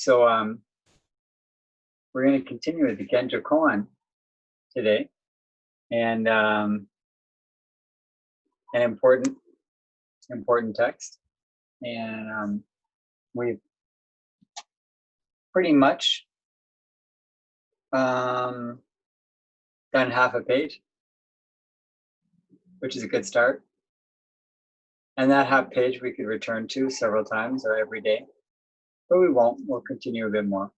So we're going to continue with the Genjōkōan today, and an important text. And we've pretty much done half a page, which is a good start. And that half page we could return to several times or every day, but we won't. We'll continue a bit more.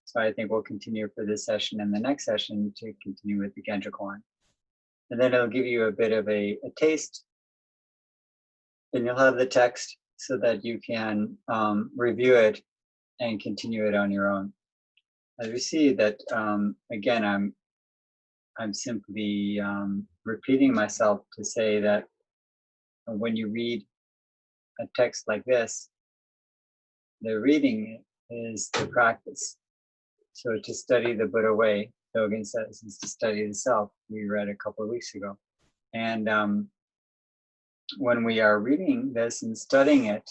So I think we'll continue for this session and the next session to continue with the Genjōkōan. And then it'll give you a bit of a taste. Then you'll have the text so that you can review it and continue it on your own. As we see that, again, I'm simply repeating myself to say that when you read a text like this, the reading is the practice. So to study the Buddha way, Dōgen says, is to study the self. We read a couple of weeks ago. And when we are reading this and studying it,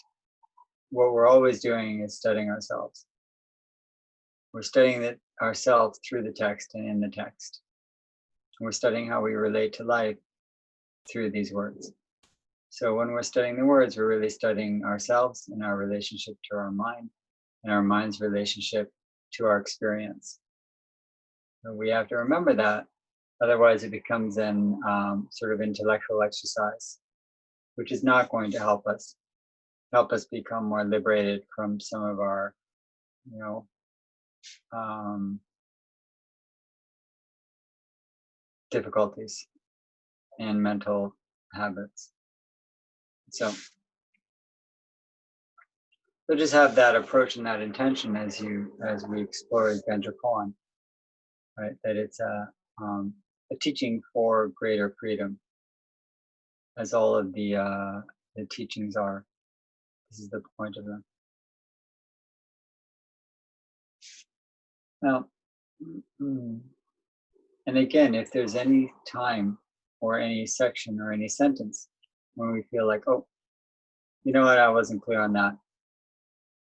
what we're always doing is studying ourselves. We're studying it ourselves through the text and in the text. We're studying how we relate to life through these words. So when we're studying the words, we're really studying ourselves and our relationship to our mind and our mind's relationship to our experience. So we have to remember that, otherwise it becomes an sort of intellectual exercise, which is not going to help us become more liberated from some of our, difficulties and mental habits. So just have that approach and that intention as we explore Genjōkōan, right? That it's a teaching for greater freedom, as all of the teachings are. This is the point of them. Now, and again, if there's any time or any section or any sentence when we feel like, oh, you know what, I wasn't clear on that,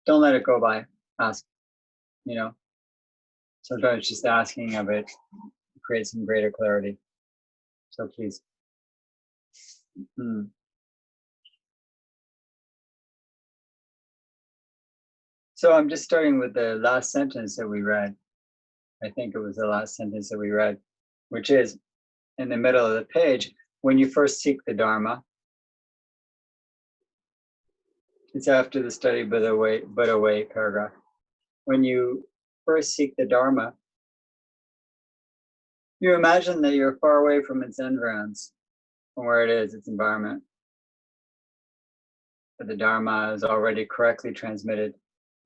don't let it go by. Ask, sometimes just asking of it creates some greater clarity. So please. So I'm just starting with the last sentence that we read. I think it was the last sentence that we read, which is in the middle of the page. When you first seek the Dharma, it's after the study Buddha way paragraph. When you first seek the Dharma, you imagine that you're far away from its environs, from where it is, its environment. But the Dharma is already correctly transmitted.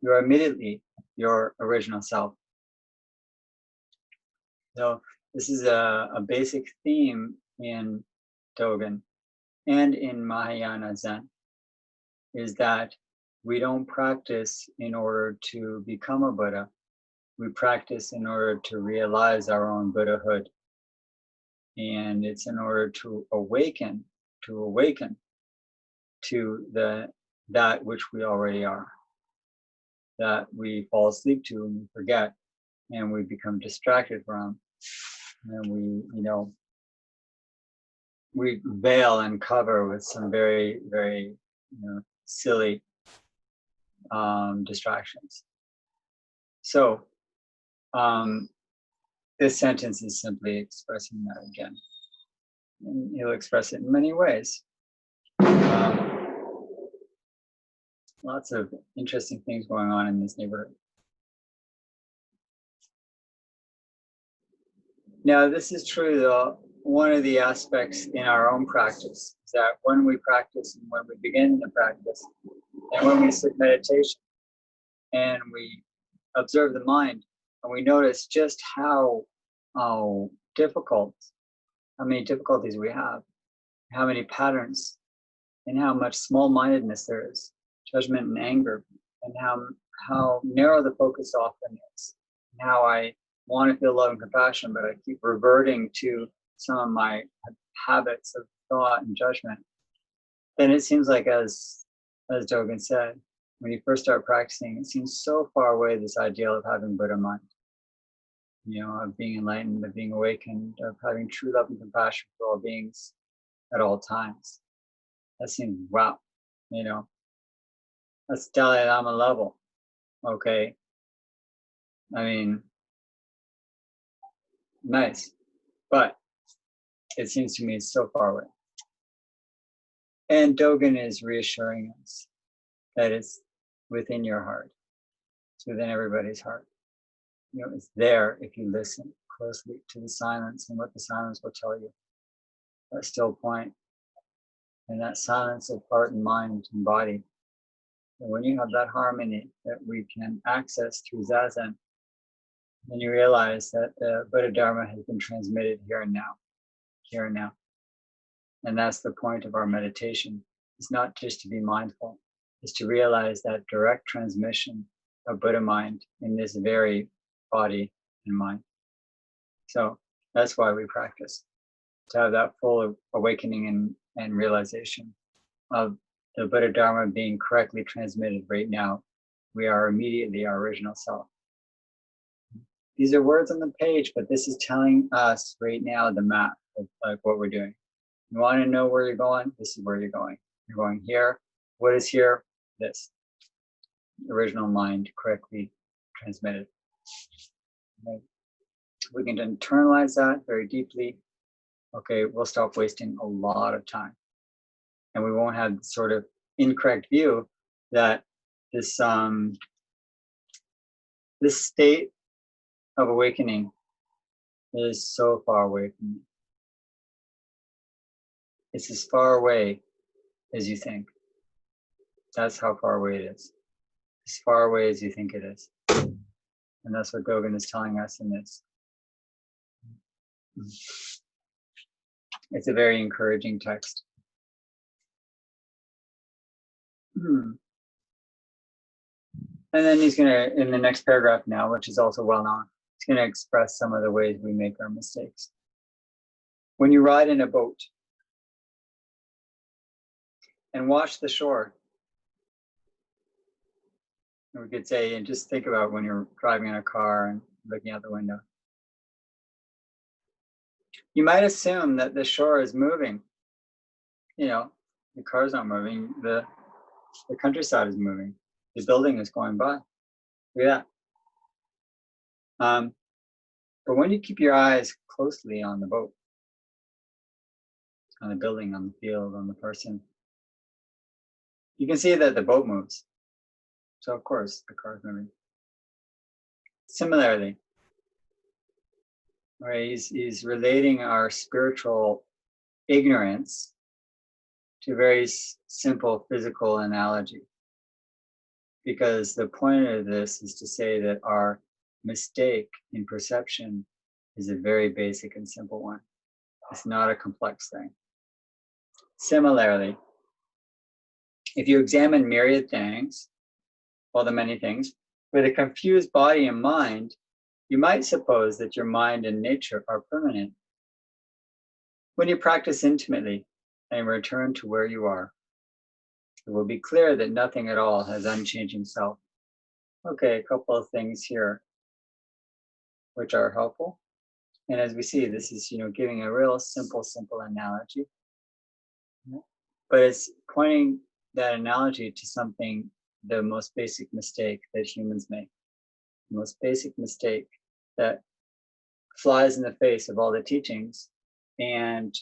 You are immediately your original self. So this is a basic theme in Dōgen and in Mahayana Zen, is that we don't practice in order to become a Buddha. We practice in order to realize our own Buddhahood. And it's in order to awaken to that which we already are, that we fall asleep to and we forget, and we become distracted from, and we veil and cover with some very, very silly distractions. So this sentence is simply expressing that again. And he'll express it in many ways. Lots of interesting things going on in this neighborhood. Now, this is true, though. One of the aspects in our own practice is that when we practice and when we begin to practice, and when we sit meditation and we observe the mind, and we notice just how many difficulties we have, how many patterns, and how much small-mindedness there is, judgment and anger, and how narrow the focus often is, and how I want to feel love and compassion, but I keep reverting to some of my habits of thought and judgment. Then it seems like, as Dōgen said, when you first start practicing, it seems so far away, this ideal of having Buddha mind, of being enlightened, of being awakened, of having true love and compassion for all beings at all times. That seems, wow, that's Dalai Lama level. Okay. I mean, nice. But it seems to me it's so far away. And Dōgen is reassuring us that it's within your heart. It's within everybody's heart. It's there if you listen closely to the silence and what the silence will tell you. That still point and that silence of heart and mind and body. And when you have that harmony that we can access through Zazen, then you realize that the Buddha Dharma has been transmitted here and now. And that's the point of our meditation. It's not just to be mindful, it's to realize that direct transmission of Buddha mind in this very body and mind. So that's why we practice, to have that full awakening and realization of the Buddha Dharma being correctly transmitted right now. We are immediately our original self. These are words on the page, but this is telling us right now the map of like what we're doing. You want to know where you're going? This is where you're going. You're going here. What is here? This. Original mind correctly transmitted. Okay. We can internalize that very deeply. Okay, we'll stop wasting a lot of time. And we won't have sort of incorrect view that this state of awakening is so far away from you. It's as far away as you think. That's how far away it is. As far away as you think it is. And that's what Dōgen is telling us in this. It's a very encouraging text. And then he's going to, in the next paragraph now, which is also well known, he's going to express some of the ways we make our mistakes. When you ride in a boat and watch the shore, we could say, and just think about when you're driving in a car and looking out the window. You might assume that the shore is moving. The car's not moving, the countryside is moving, the building is going by. Look at that. But when you keep your eyes closely on the boat, on the building, on the field, on the person, you can see that the boat moves. So of course the car is moving. Similarly, right, he's relating our spiritual ignorance to a very simple physical analogy. Because the point of this is to say that our mistake in perception is a very basic and simple one. It's not a complex thing. Similarly, if you examine myriad things, all the many things, with a confused body and mind, you might suppose that your mind and nature are permanent. When you practice intimately and return to where you are, it will be clear that nothing at all has unchanging self. Okay, a couple of things here which are helpful. And as we see, this is, giving a real simple analogy. But it's pointing that analogy to something, the most basic mistake that humans make. The most basic mistake that flies in the face of all the teachings and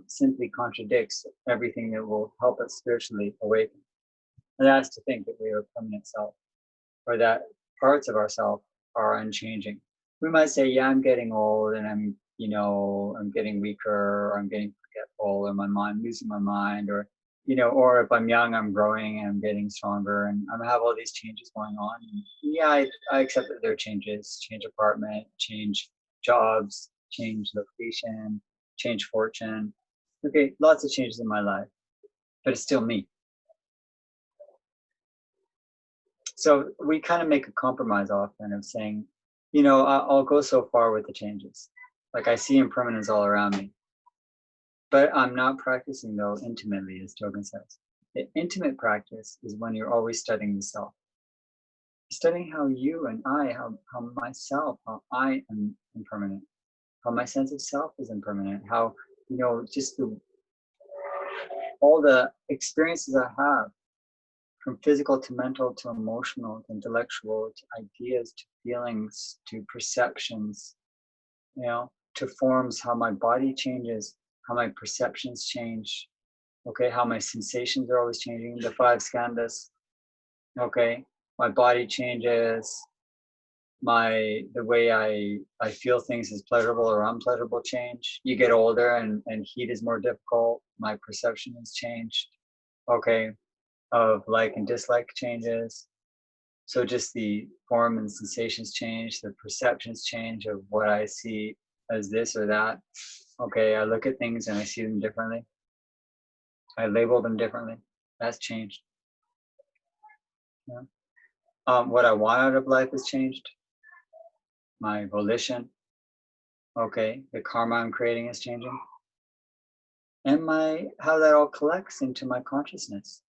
simply contradicts everything that will help us spiritually awaken. And that's to think that we are a permanent self, or that parts of ourself are unchanging. We might say, yeah, I'm getting old and I'm getting weaker, or I'm getting forgetful, or I'm losing my mind, or if I'm young, I'm growing and I'm getting stronger, and I have all these changes going on. And yeah, I accept that there are changes, change apartment, change jobs, change location, change fortune. Okay, lots of changes in my life, but it's still me. So we kind of make a compromise often of saying, I'll go so far with the changes. Like I see impermanence all around me, but I'm not practicing though intimately, as Dōgen says. The intimate practice is when you're always studying the self. Studying how you and I, how myself, how I am impermanent, how my sense of self is impermanent, how, just all the experiences I have, from physical to mental to emotional to intellectual to ideas to feelings to perceptions, to forms, how my body changes, how my perceptions change, okay, how my sensations are always changing, the 5 skandhas, okay, my body changes, the way I feel things is pleasurable or unpleasurable change. You get older and heat is more difficult. My perception has changed, okay, of like and dislike changes. So just the form and sensations change, the perceptions change of what I see as this or that. Okay, I look at things and I see them differently. I label them differently. That's changed. Yeah. What I want out of life has changed. My volition, okay, the karma I'm creating is changing. And how that all collects into my consciousness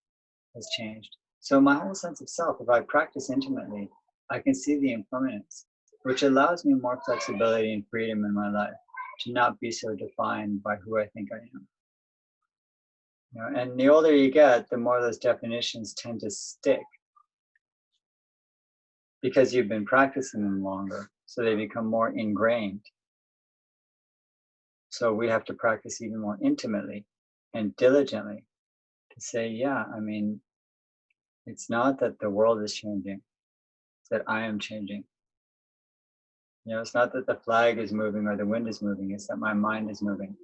has changed. So my whole sense of self, if I practice intimately, I can see the impermanence, which allows me more flexibility and freedom in my life to not be so defined by who I think I am. And the older you get, the more those definitions tend to stick because you've been practicing them longer, so they become more ingrained. So we have to practice even more intimately and diligently to say, yeah, I mean, it's not that the world is changing, it's that I am changing. It's not that the flag is moving or the wind is moving, it's that my mind is moving.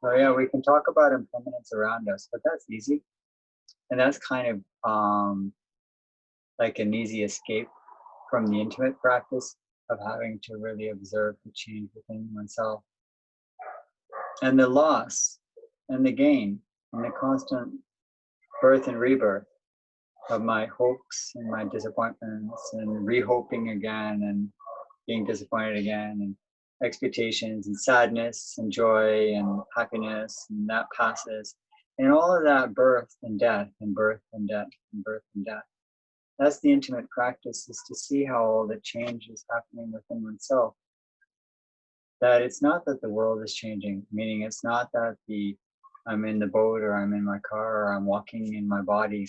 So yeah, we can talk about impermanence around us, but that's easy. And that's kind of like an easy escape from the intimate practice of having to really observe the change within oneself. And the loss and the gain and the constant birth and rebirth of my hopes and my disappointments and re-hoping again and being disappointed again and expectations and sadness and joy and happiness, and that passes. And all of that birth and death and birth and death and birth and death. That's the intimate practice, is to see how all the change is happening within oneself. That it's not that the world is changing, meaning it's not that I'm in the boat or I'm in my car or I'm walking in my body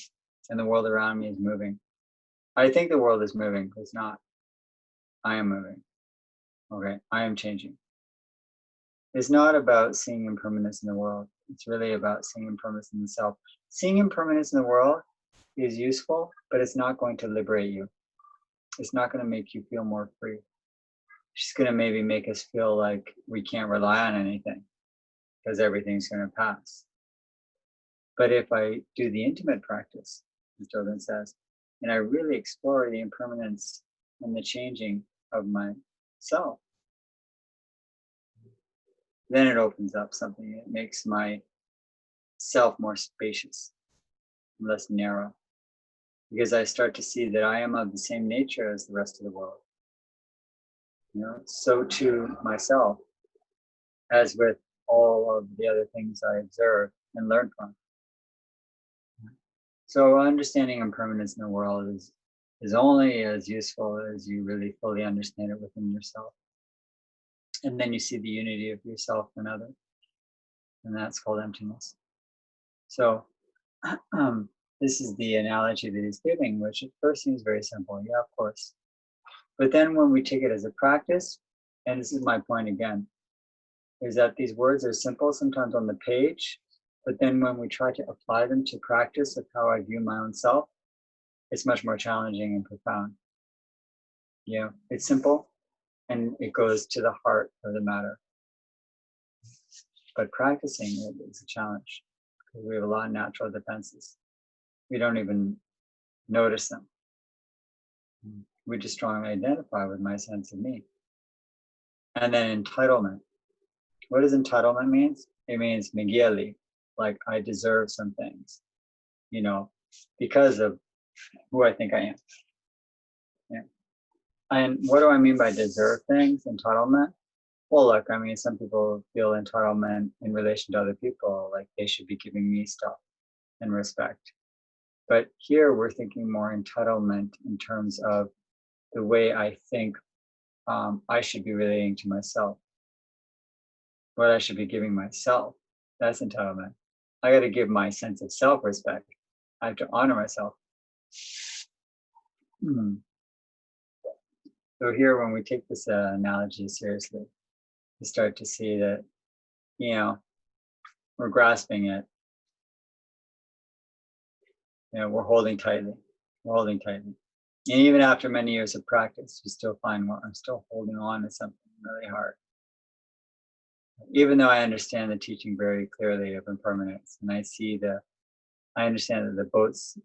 and the world around me is moving. I think the world is moving, but it's not. I am moving. Okay, I am changing. It's not about seeing impermanence in the world. It's really about seeing impermanence in the self. Seeing impermanence in the world is useful, but it's not going to liberate you. It's not going to make you feel more free. It's just going to maybe make us feel like we can't rely on anything because everything's going to pass. But if I do the intimate practice, as Dōgen says, and I really explore the impermanence and the changing of myself, then it opens up something. It makes my self more spacious, less narrow, because I start to see that I am of the same nature as the rest of the world. So too myself, as with all of the other things I observe and learn from. So understanding impermanence in the world is only as useful as you really fully understand it within yourself. And then you see the unity of yourself and others. And that's called emptiness. So this is the analogy that he's giving, which at first seems very simple. Yeah, of course. But then when we take it as a practice, and this is my point again, is that these words are simple sometimes on the page, but then when we try to apply them to practice of how I view my own self, it's much more challenging and profound. It's simple and it goes to the heart of the matter. But practicing it is a challenge because we have a lot of natural defenses. We don't even notice them. We just strongly identify with my sense of me. And then entitlement. What does entitlement mean? It means migeli, like I deserve some things, because of who I think I am. Yeah. And what do I mean by deserve things, entitlement? Well, look, I mean, some people feel entitlement in relation to other people, like they should be giving me stuff. and respect. But here we're thinking more entitlement in terms of the way I think I should be relating to myself, what I should be giving myself. That's entitlement. I got to give my sense of self-respect. I have to honor myself. So here, when we take this analogy seriously, we start to see that, we're grasping it. We're holding tightly. We're holding tightly. And even after many years of practice, you still find, well, I'm still holding on to something really hard. Even though I understand the teaching very clearly of impermanence, and I understand that the boat's,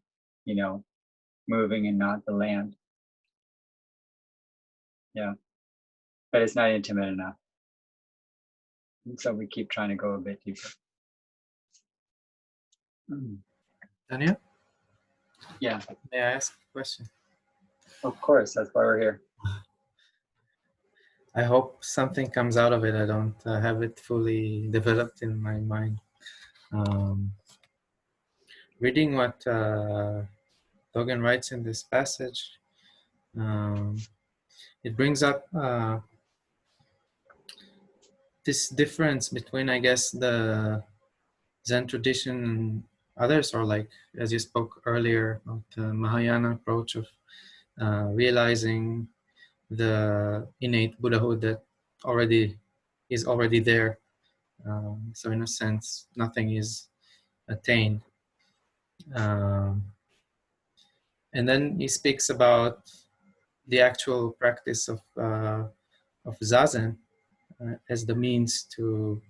moving and not the land. Yeah, but it's not intimate enough. And so we keep trying to go a bit deeper. Daniel? Yeah. May I ask a question? Of course, that's why we're here. I hope something comes out of it. I don't have it fully developed in my mind. Reading what Dōgen writes in this passage, it brings up this difference between, I guess, the Zen tradition and others, or like, as you spoke earlier, about the Mahayana approach of realizing the innate Buddhahood that is already there. So in a sense, nothing is attained. And then he speaks about the actual practice of Zazen as the means to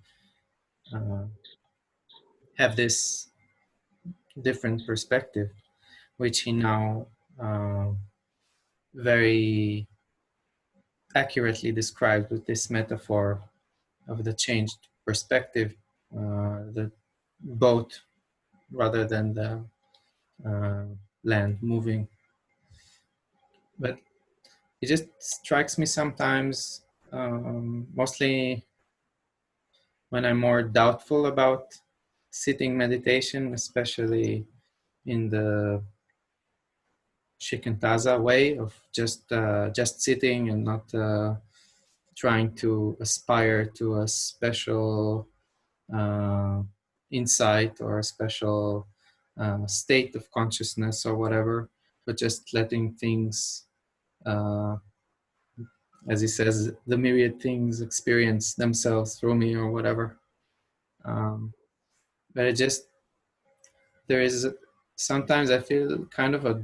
have this different perspective, which he now very accurately described with this metaphor of the changed perspective, the boat rather than the land moving. But it just strikes me sometimes, mostly when I'm more doubtful about sitting meditation, especially in the Shikantaza way of just sitting and not trying to aspire to a special insight or a special state of consciousness or whatever, but just letting things, as he says, the myriad things experience themselves through me or whatever. But there is sometimes I feel kind of a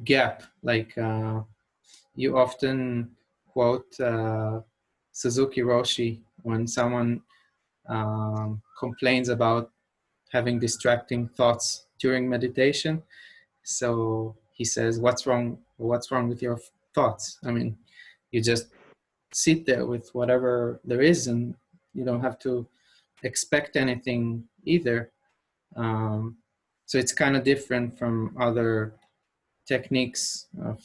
gap, like you often quote Suzuki Roshi when someone complains about having distracting thoughts during meditation. So he says, what's wrong with your thoughts? I mean, you just sit there with whatever there is, and you don't have to expect anything either. So it's kind of different from other techniques of,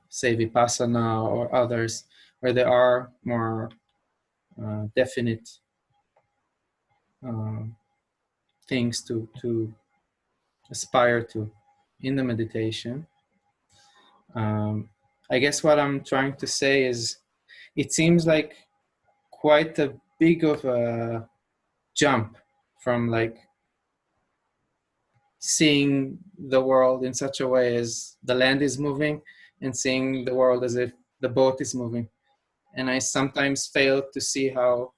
say, Vipassana or others, where there are more definite things to aspire to in the meditation. I guess what I'm trying to say is, it seems like quite a big of a jump from like seeing the world in such a way as the land is moving and seeing the world as if the boat is moving. And I sometimes fail to see how,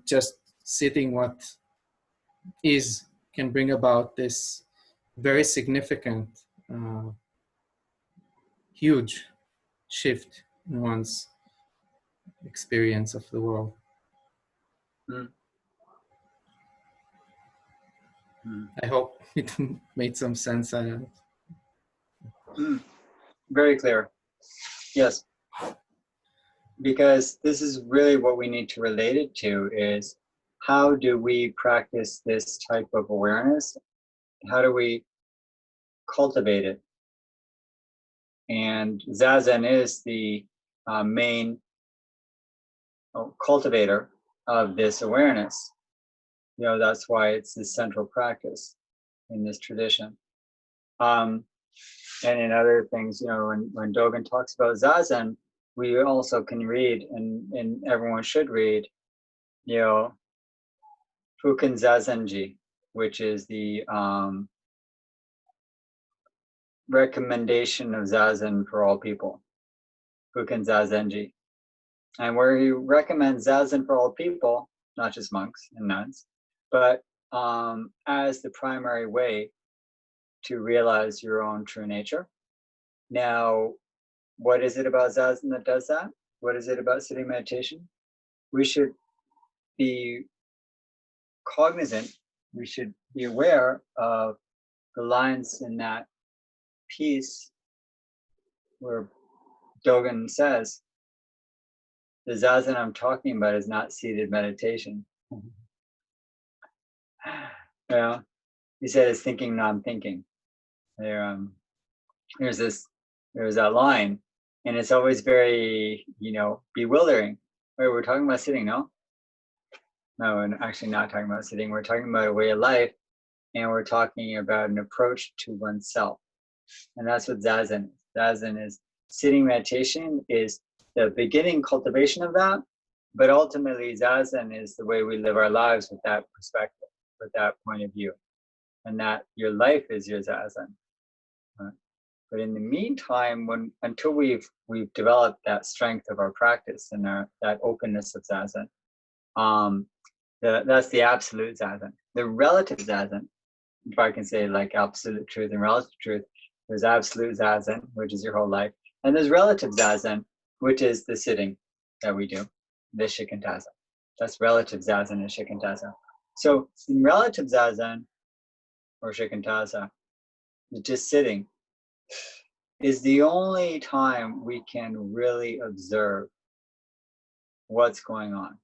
just sitting what is can bring about this very significant, huge shift in one's experience of the world. I hope it made some sense. Very clear. Yes. Because this is really what we need to relate it to, is how do we practice this type of awareness? How do we cultivate it? And Zazen is the main cultivator of this awareness. That's why it's the central practice. in this tradition. And in other things, when Dōgen talks about Zazen, we also can read, and everyone should read, Fuken Zazenji, which is the recommendation of Zazen for all people. Fuken Zazenji. And where he recommends Zazen for all people, not just monks and nuns, but as the primary way to realize your own true nature. Now, what is it about Zazen that does that? What is it about sitting meditation? We should be cognizant, we should be aware of the lines in that piece where Dōgen says, the Zazen I'm talking about is not seated meditation. He said it's thinking non-thinking. There's that line, and it's always very, bewildering. Wait, we're talking about sitting, no? No, we're actually not talking about sitting. We're talking about a way of life, and we're talking about an approach to oneself. And that's what Zazen is. Zazen is sitting meditation is the beginning cultivation of that, but ultimately Zazen is the way we live our lives with that perspective, with that point of view, and that your life is your Zazen. Right? But in the meantime, until we've developed that strength of our practice and that openness of Zazen, that's the absolute Zazen. The relative Zazen, if I can say like absolute truth and relative truth, there's absolute Zazen, which is your whole life, and there's relative Zazen, which is the sitting that we do, the shikantaza. That's relative Zazen and shikantaza. So in relative Zazen or shikantaza, just sitting is the only time we can really observe what's going on.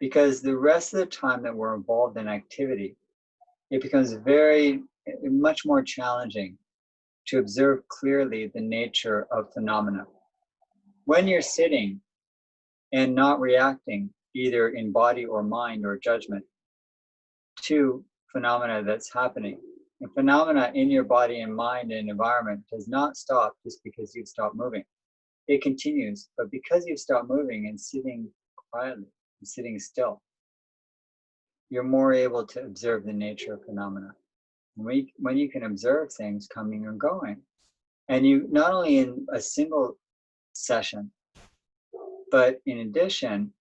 Because the rest of the time that we're involved in activity, it becomes much more challenging to observe clearly the nature of phenomena. When you're sitting and not reacting, either in body or mind or judgment, to phenomena that's happening, and phenomena in your body and mind and environment does not stop just because you've stopped moving. It continues, but because you've stopped moving and sitting quietly and sitting still, you're more able to observe the nature of phenomena. When you can observe things coming and going, and you not only in a single session, but in addition,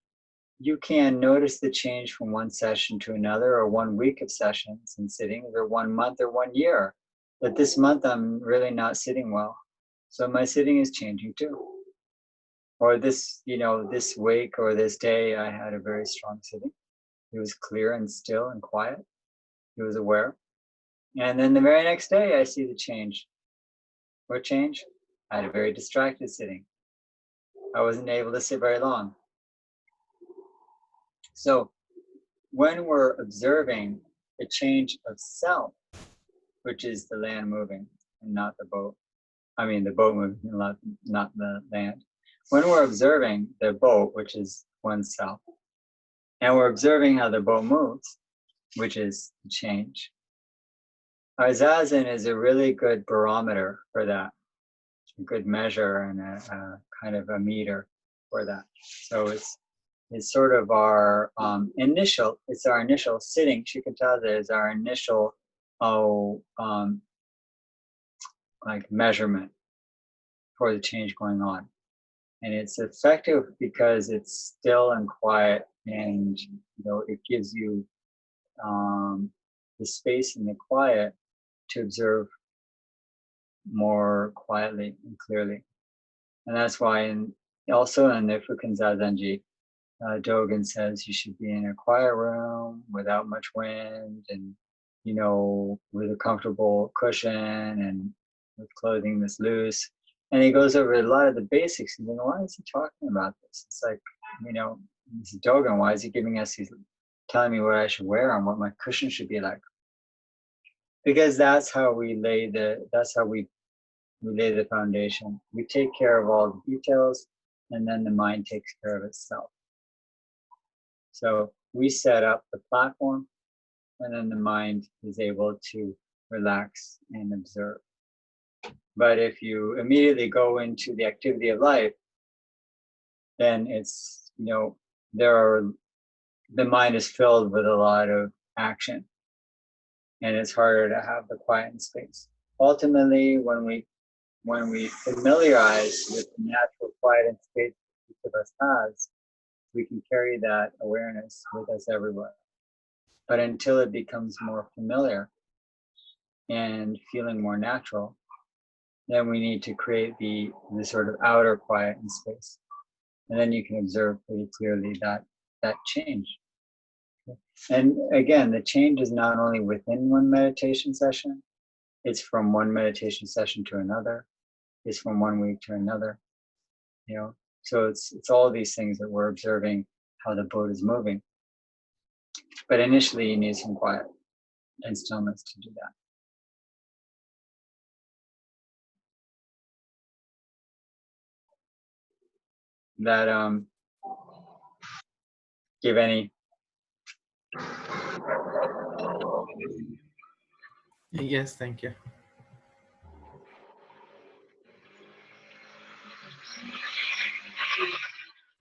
you can notice the change from one session to another, or 1 week of sessions and sitting, or 1 month or 1 year. But this month I'm really not sitting well, so my sitting is changing too. Or this week or this day I had a very strong sitting. It was clear and still and quiet. It was aware. And then the very next day I see the change. What change? I had a very distracted sitting. I wasn't able to sit very long. So when we're observing the change of self, which is the land moving and not the boat, the boat moving, not the land. When we're observing the boat, which is oneself, and we're observing how the boat moves, which is change, our Zazen is a really good barometer for that, a good measure and a kind of a meter for that. So it's sort of our initial sitting. Shikantaza is our initial measurement for the change going on. And it's effective because it's still and quiet, and it gives you the space and the quiet to observe more quietly and clearly. And that's why also in the Fuken Zazenji, Dōgen says you should be in a quiet room without much wind, and with a comfortable cushion and with clothing that's loose. And he goes over a lot of the basics. And why is he talking about this? It's like, this is Dōgen. Why is he telling me what I should wear and what my cushion should be like? Because that's how we lay the foundation. We take care of all the details, and then the mind takes care of itself. So we set up the platform, and then the mind is able to relax and observe. But if you immediately go into the activity of life, then it's, the mind is filled with a lot of action, and it's harder to have the quiet and space. Ultimately, when we familiarize with the natural quiet and space each of us has, we can carry that awareness with us everywhere. But until it becomes more familiar and feeling more natural, then we need to create the sort of outer quiet and space. And then you can observe pretty clearly that change. And again, the change is not only within one meditation session, it's from one meditation session to another, it's from 1 week to another, So it's all these things that we're observing how the boat is moving. But initially you need some quiet and stillness to do that. That give any? Yes, thank you.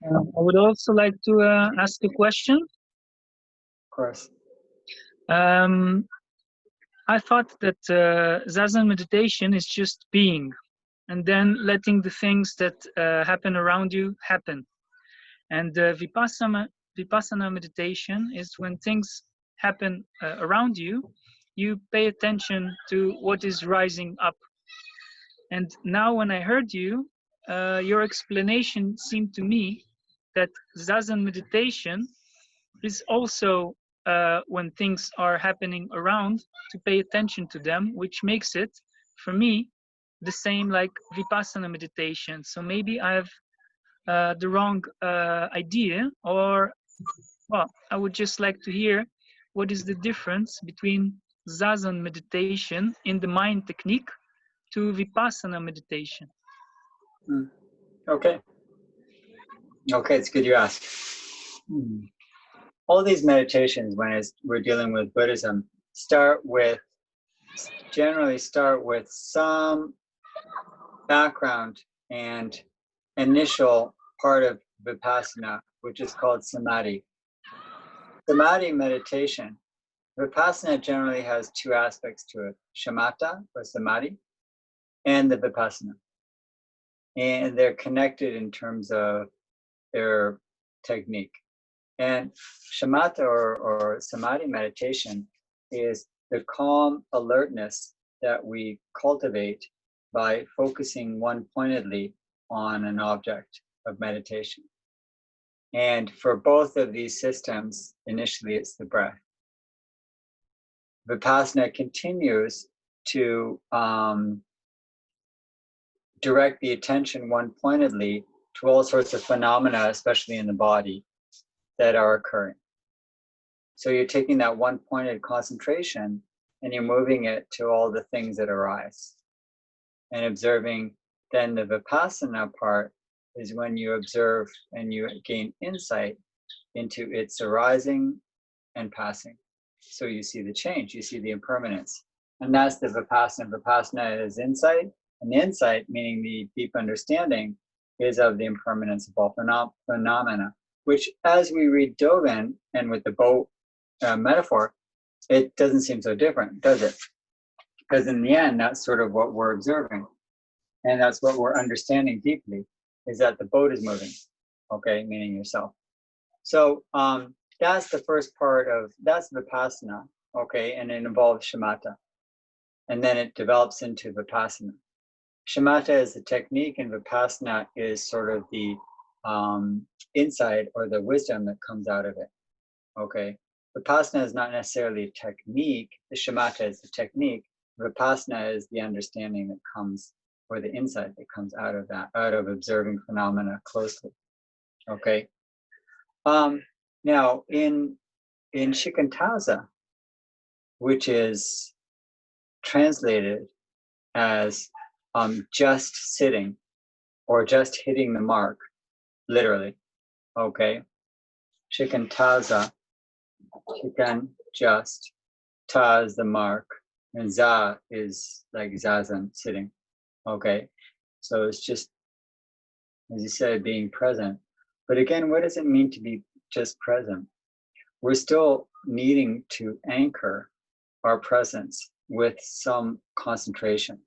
I would also like to ask a question. Of course. I thought that Zazen meditation is just being, and then letting the things that happen around you happen. And Vipassana meditation is when things happen around you, you pay attention to what is rising up. And now when I heard you, your explanation seemed to me that Zazen meditation is also when things are happening around, to pay attention to them, which makes it, for me, the same like Vipassana meditation. So maybe I have the wrong idea, or, well, I would just like to hear what is the difference between Zazen meditation in the mind technique to Vipassana meditation. Okay, it's good you asked. All these meditations, when we're dealing with Buddhism, generally start with some background and initial part of Vipassana, which is called Samadhi. Samadhi meditation, Vipassana generally has 2 aspects to it, Shamatha or Samadhi, and the Vipassana. And they're connected in terms of their technique. And shamatha or samadhi meditation is the calm alertness that we cultivate by focusing one-pointedly on an object of meditation. And for both of these systems, initially it's the breath. Vipassana continues to direct the attention one-pointedly to all sorts of phenomena, especially in the body, that are occurring. So you're taking that one-pointed concentration and you're moving it to all the things that arise. And observing then the Vipassana part is when you observe and you gain insight into its arising and passing. So you see the change, you see the impermanence. And that's the Vipassana. Vipassana is insight, and the insight, meaning the deep understanding, is of the impermanence of all phenomena, which as we read Dōgen and with the boat metaphor, it doesn't seem so different, does it? Because in the end, that's sort of what we're observing. And that's what we're understanding deeply, is that the boat is moving, okay, meaning yourself. So that's the first part that's Vipassana, okay, and it involves shamatha. And then it develops into Vipassana. Shamatha is the technique, and Vipassana is sort of the insight or the wisdom that comes out of it, okay? Vipassana is not necessarily a technique, the shamatha is the technique, Vipassana is the understanding that comes, or the insight that comes out of that, out of observing phenomena closely, okay? Now, in Shikantaza, which is translated as just sitting or just hitting the mark, literally, okay? Shikantaza, shikan, just, ta is the mark, and za is like zazen, sitting. Okay, so it's just, as you said, being present. But again, what does it mean to be just present? We're still needing to anchor our presence with some concentration.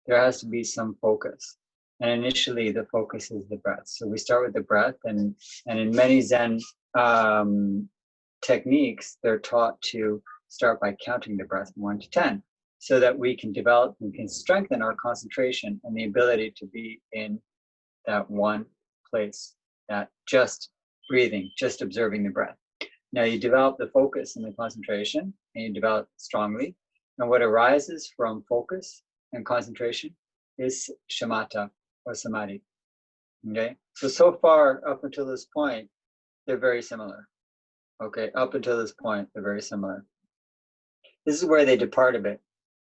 There has to be some focus. And initially, the focus is the breath. So we start with the breath, and in many Zen techniques, they're taught to start by counting the breath from 1 to 10, so that we can develop, we can strengthen our concentration and the ability to be in that one place, that just breathing, just observing the breath. Now you develop the focus and the concentration, and you develop it strongly. And what arises from focus and concentration is shamatha or samadhi. Okay, so far up until this point, they're very similar. Okay, up until this point, they're very similar. This is where they depart a bit,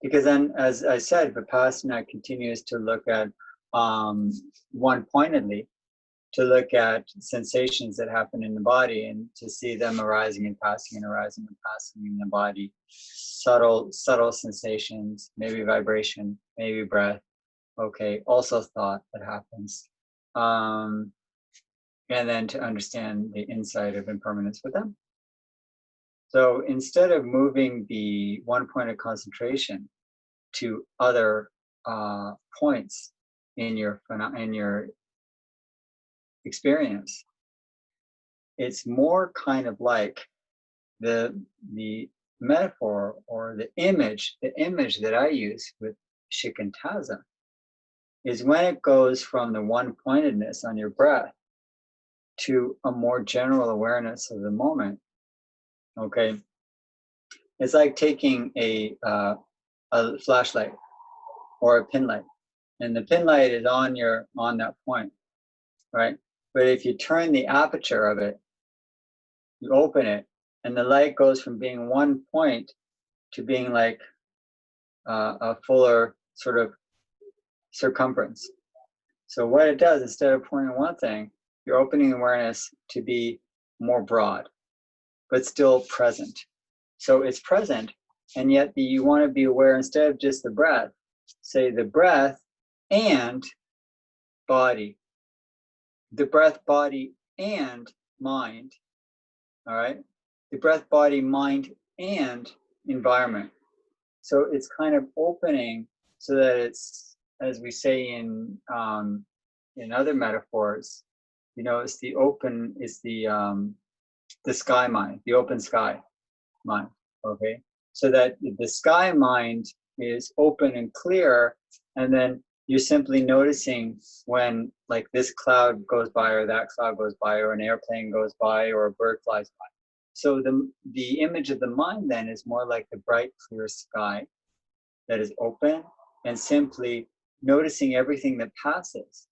because then, as I said, Vipassana continues to look at one-pointedly, to look at sensations that happen in the body and to see them arising and passing and arising and passing in the body. Subtle sensations, maybe vibration, maybe breath. Okay, also thought that happens. And then to understand the insight of impermanence with them. So instead of moving the one point of concentration to other points in your experience, it's more kind of like the metaphor or the image that I use with shikantaza is when it goes from the one-pointedness on your breath to a more general awareness of the moment. Okay, it's like taking a flashlight or a pin light, and the pin light is on that point, right? But if you turn the aperture of it, you open it, and the light goes from being one point to being like a fuller sort of circumference. So what it does, instead of pointing one thing, you're opening awareness to be more broad, but still present. So it's present, and yet you want to be aware, instead of just the breath, say the breath and body. The breath, body, and mind. All right? The breath, body, mind, and environment. So it's kind of opening so that it's, as we say in other metaphors, it's the open, it's the sky mind, the open sky mind. Okay? So that the sky mind is open and clear, and then you're simply noticing when like this cloud goes by or that cloud goes by or an airplane goes by or a bird flies by. So the image of the mind then is more like the bright, clear sky that is open and simply noticing everything that passes,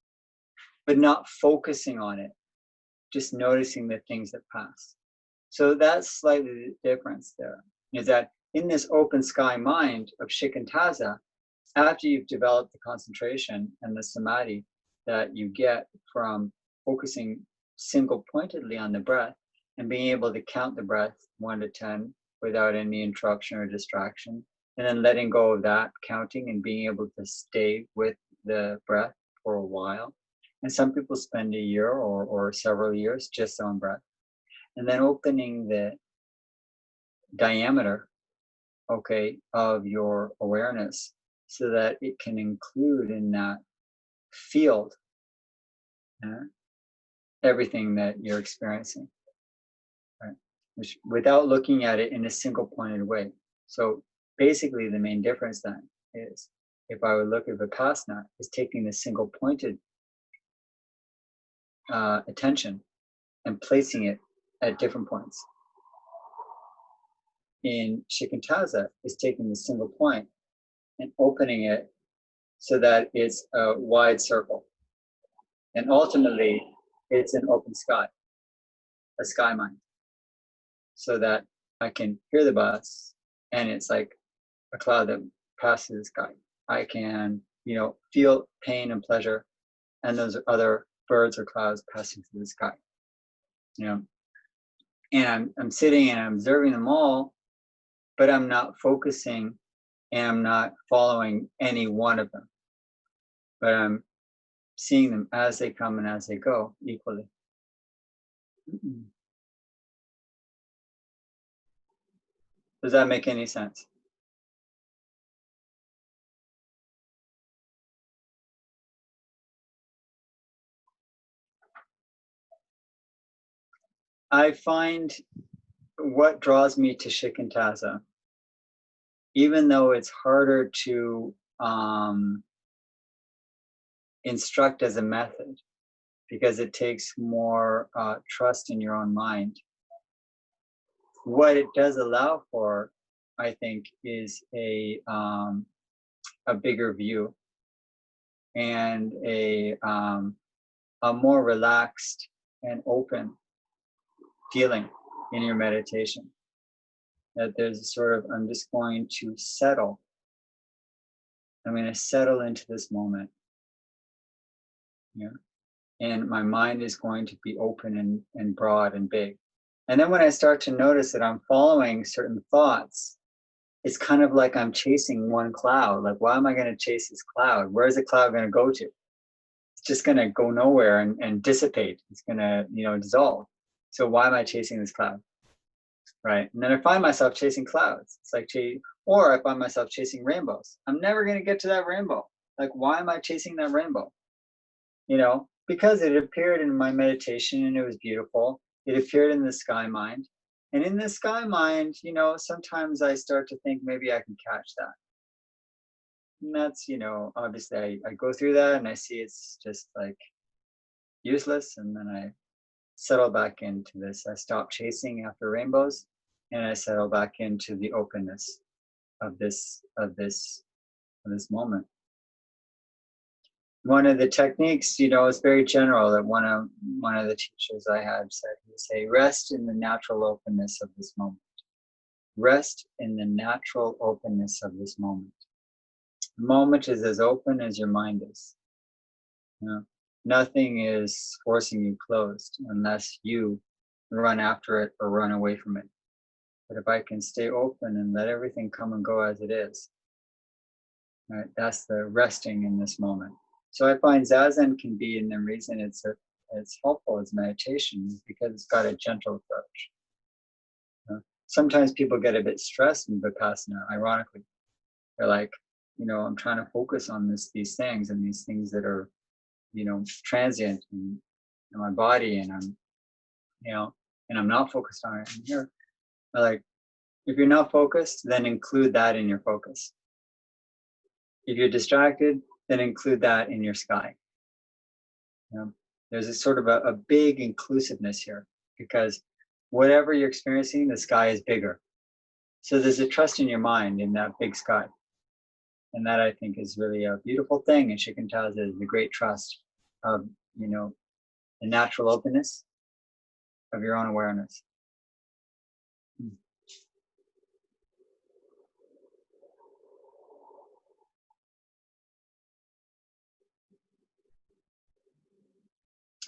but not focusing on it, just noticing the things that pass. So that's slightly the difference there, is that in this open sky mind of shikantaza, after you've developed the concentration and the samadhi that you get from focusing single pointedly on the breath and being able to count the breath 1 to 10 without any interruption or distraction, and then letting go of that counting and being able to stay with the breath for a while. And some people spend a year or several years just on breath. And then opening the diameter, okay, of your awareness so that it can include in that field everything that you're experiencing, right? Which, without looking at it in a single pointed way. So basically the main difference then is, if I would look at Vipassana, is taking the single pointed attention and placing it at different points. In shikantaza, is taking the single point and opening it so that it's a wide circle. And ultimately, it's an open sky, a sky mind. So that I can hear the bus and it's like a cloud that passes the sky. I can, feel pain and pleasure, and those are other birds or clouds passing through the sky. And I'm sitting and I'm observing them all, but I'm not focusing and I'm not following any one of them, but I'm seeing them as they come and as they go equally. Does that make any sense? I find what draws me to Shikantaza, even though it's harder to instruct as a method, because it takes more trust in your own mind. What it does allow for, I think, is a bigger view and a more relaxed and open feeling in your meditation. That there's a sort of, I'm just going to settle. I'm going to settle into this moment. Yeah. And my mind is going to be open and broad and big. And then when I start to notice that I'm following certain thoughts, it's kind of like I'm chasing one cloud. Like, why am I going to chase this cloud? Where is the cloud going to go to? It's just going to go nowhere and dissipate. It's going to, dissolve. So why am I chasing this cloud? Right? And then I find myself chasing clouds. It's like, or I find myself chasing rainbows. I'm never going to get to that rainbow. Like, why am I chasing that rainbow? Because it appeared in my meditation and it was beautiful. It appeared in the sky mind. And in the sky mind, sometimes I start to think maybe I can catch that. And that's, obviously I go through that and I see it's just like useless. And then I settle back into this. I stop chasing after rainbows and I settle back into the openness of this moment. One of the techniques, is very general, that one of the teachers I had said, he would say, rest in the natural openness of this moment. Rest in the natural openness of this moment. The moment is as open as your mind is. Nothing is forcing you closed unless you run after it or run away from it. But if I can stay open and let everything come and go as it is, right, that's the resting in this moment. So I find Zazen can be, and the reason it's helpful as meditation is because it's got a gentle approach. Sometimes people get a bit stressed in Vipassana, ironically. They're like, I'm trying to focus on these things and these things that are, transient in my body, and I'm not focused on it. And here, like, if you're not focused, then include that in your focus. If you're distracted, then include that in your sky. There's a sort of a big inclusiveness here, because whatever you're experiencing, the sky is bigger. So there's a trust in your mind in that big sky. And that, I think, is really a beautiful thing. And Shikantaza is the great trust of, the natural openness of your own awareness.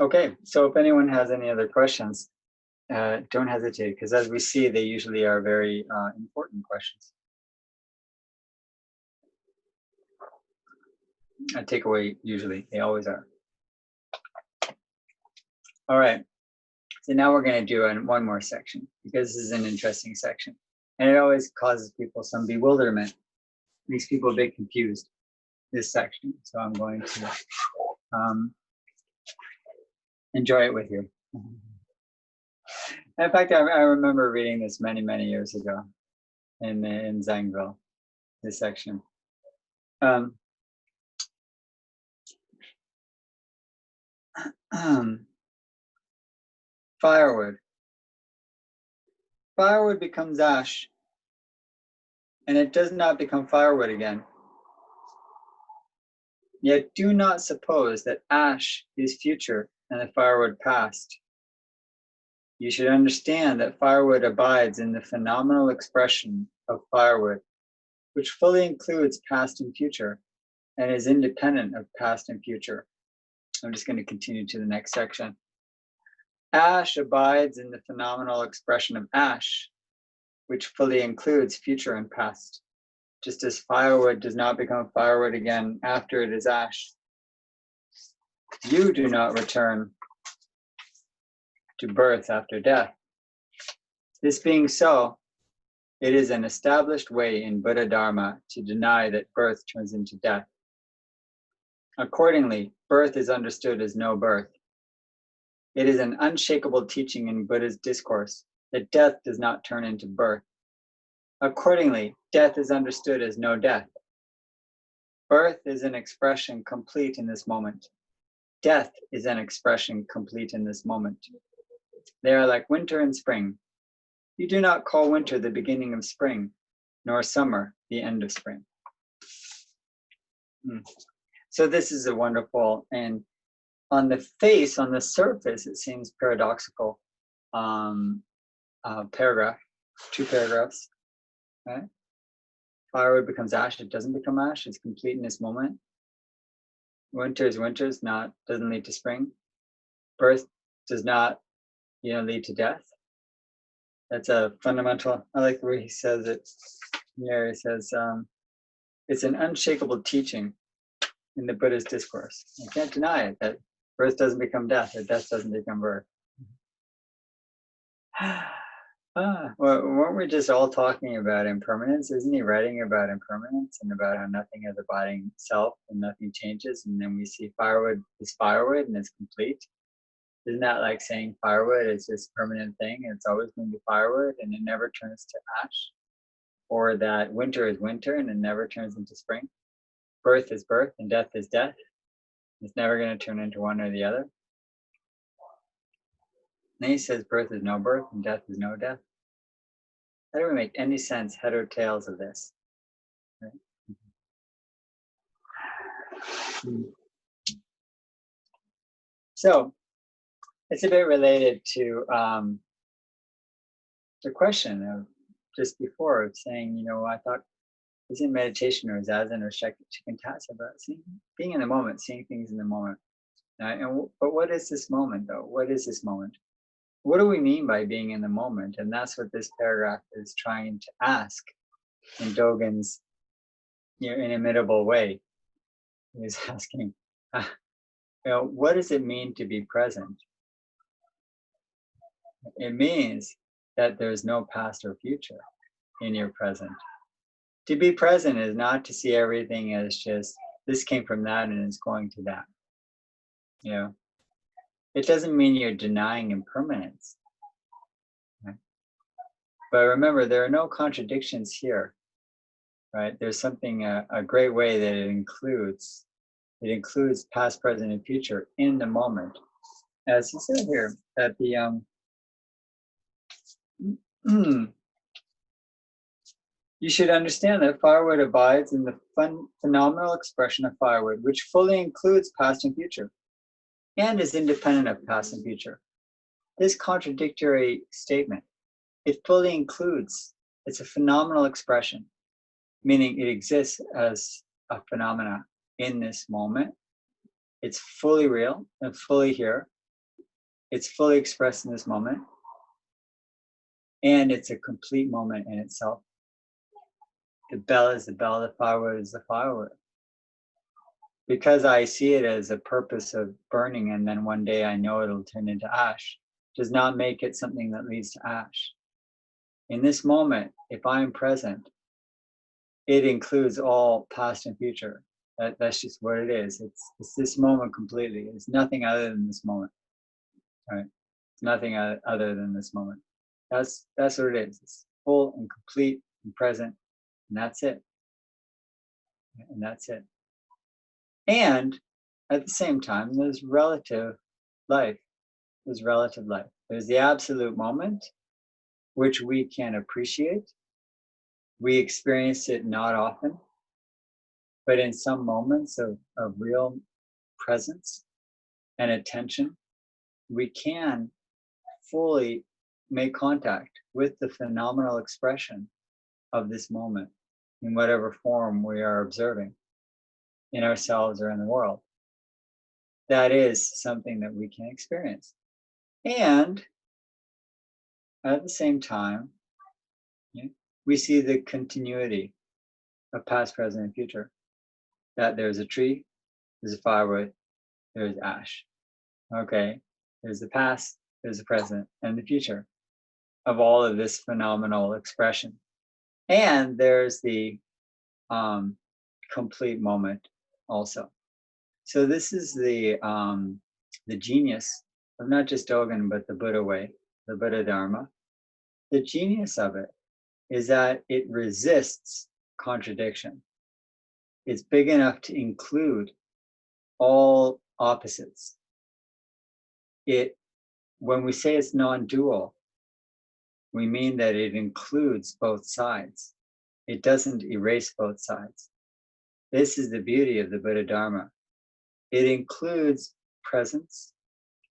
Okay, so if anyone has any other questions, don't hesitate, because as we see, they usually are very important questions. I take away, usually, they always are. All right, so now we're going to do one more section, because this is an interesting section. And it always causes people some bewilderment, makes people a bit confused, this section. So I'm going to enjoy it with you. In fact, I remember reading this many, many years ago in Zangville, this section. Firewood. Firewood becomes ash, and it does not become firewood again. Yet do not suppose that ash is future and the firewood past. You should understand that firewood abides in the phenomenal expression of firewood, which fully includes past and future, and is independent of past and future. I'm just going to continue to the next section. Ash abides in the phenomenal expression of ash, which fully includes future and past. Just as firewood does not become firewood again after it is ash, you do not return to birth after death. This being so, it is an established way in Buddha Dharma to deny that birth turns into death. Accordingly, birth is understood as no birth. It is an unshakable teaching in Buddha's discourse that death does not turn into birth. Accordingly, death is understood as no death. Birth is an expression complete in this moment. Death is an expression complete in this moment. They are like winter and spring. You do not call winter the beginning of spring, nor summer the end of spring. So this is a wonderful, and on the face, on the surface, it seems paradoxical paragraph, 2 paragraphs. Right? Firewood becomes ash, it doesn't become ash, it's complete in this moment. Winter is not, doesn't lead to spring. Birth does not, lead to death. That's a fundamental, I like the way he says it. Yeah, he says, it's an unshakable teaching in the Buddha's discourse. You can't deny it, that birth doesn't become death, or death doesn't become birth. Well, weren't we just all talking about impermanence? Isn't he writing about impermanence and about how nothing has abiding self and nothing changes, and then we see firewood is firewood and it's complete? Isn't that like saying firewood is this permanent thing and it's always going to be firewood and it never turns to ash? Or that winter is winter and it never turns into spring? Birth is birth and death is death. It's never going to turn into one or the other. Then he says birth is no birth and death is no death. How do we make any sense, head or tails of this? Right? So it's a bit related to the question of just before of saying, I thought, is it meditation or zazen or shikantaza about being in the moment, seeing things in the moment? But what is this moment though? What is this moment? What do we mean by being in the moment? And that's what this paragraph is trying to ask in Dōgen's inimitable way. He's asking, what does it mean to be present? It means that there's no past or future in your present. To be present is not to see everything as just, this came from that and it's going to that. It doesn't mean you're denying impermanence. Right? But remember, there are no contradictions here. Right? There's something, a great way that it includes past, present, and future in the moment. As he said here, that the you should understand that firewood abides in the phenomenal expression of firewood, which fully includes past and future, and is independent of past and future. This contradictory statement, it fully includes, it's a phenomenal expression, meaning it exists as a phenomena in this moment. It's fully real and fully here. It's fully expressed in this moment. And it's a complete moment in itself. The bell is the bell, the firewood is the firewood. Because I see it as a purpose of burning and then one day I know it'll turn into ash, does not make it something that leads to ash. In this moment, if I am present, it includes all past and future. That's just what it is. It's this moment completely. It's nothing other than this moment. Right? It's nothing other than this moment. That's what it is. It's full and complete and present, and that's it. And that's it. And at the same time, there's relative life. There's relative life. There's the absolute moment, which we can appreciate. We experience it not often, but in some moments of real presence and attention, we can fully make contact with the phenomenal expression of this moment in whatever form we are observing in ourselves or in the world. That is something that we can experience. And at the same time, we see the continuity of past, present, and future. That there's a tree, there's a firewood, there's ash. Okay, there's the past, there's the present, and the future of all of this phenomenal expression. And there's the complete moment also. So this is the genius of not just Dōgen, but the Buddha way, the Buddha Dharma. The genius of it is that it resists contradiction. It's big enough to include all opposites. When we say it's non-dual, we mean that it includes both sides. It doesn't erase both sides. This is the beauty of the Buddha Dharma. It includes presence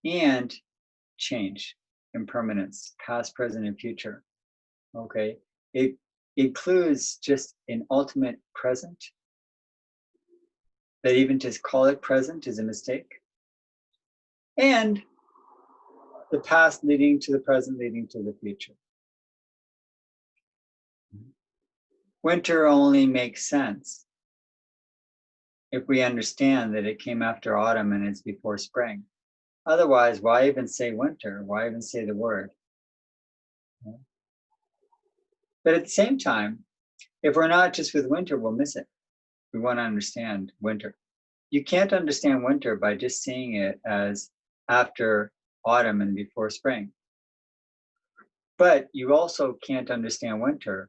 and change, impermanence, past, present, and future. Okay, it includes just an ultimate present, that even to call it present is a mistake, and the past leading to the present, leading to the future. Winter only makes sense if we understand that it came after autumn and it's before spring. Otherwise, why even say winter? Why even say the word? But at the same time, if we're not just with winter, we'll miss it. We want to understand winter. You can't understand winter by just seeing it as after autumn and before spring. But you also can't understand winter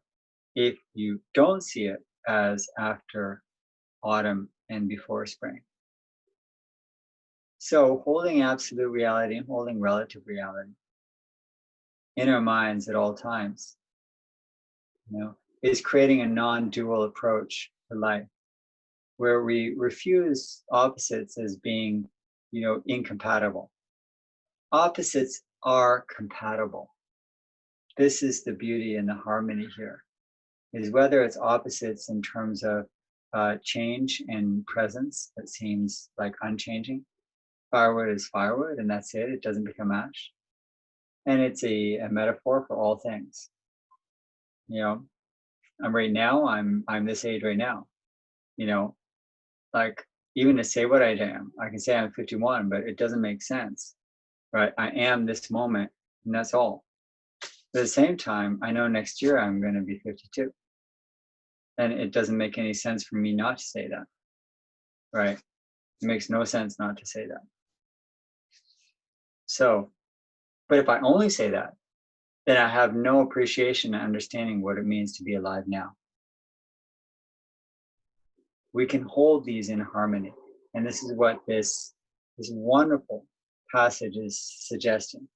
if you don't see it as after autumn and before spring. So holding absolute reality and holding relative reality in our minds at all times, is creating a non-dual approach to life, where we refuse opposites as being, incompatible. Opposites are compatible. This is the beauty and the harmony here, is whether it's opposites in terms of change and presence that seems like unchanging. Firewood is firewood, and that's it. It doesn't become ash. And it's a metaphor for all things. I'm this age right now. Like even to say what I am, I can say I'm 51, but it doesn't make sense, right? I am this moment, and that's all. But at the same time, I know next year I'm going to be 52. And it doesn't make any sense for me not to say that, right? It makes no sense not to say that. So, but if I only say that, then I have no appreciation and understanding what it means to be alive now. We can hold these in harmony. And this is what this wonderful passage is suggesting.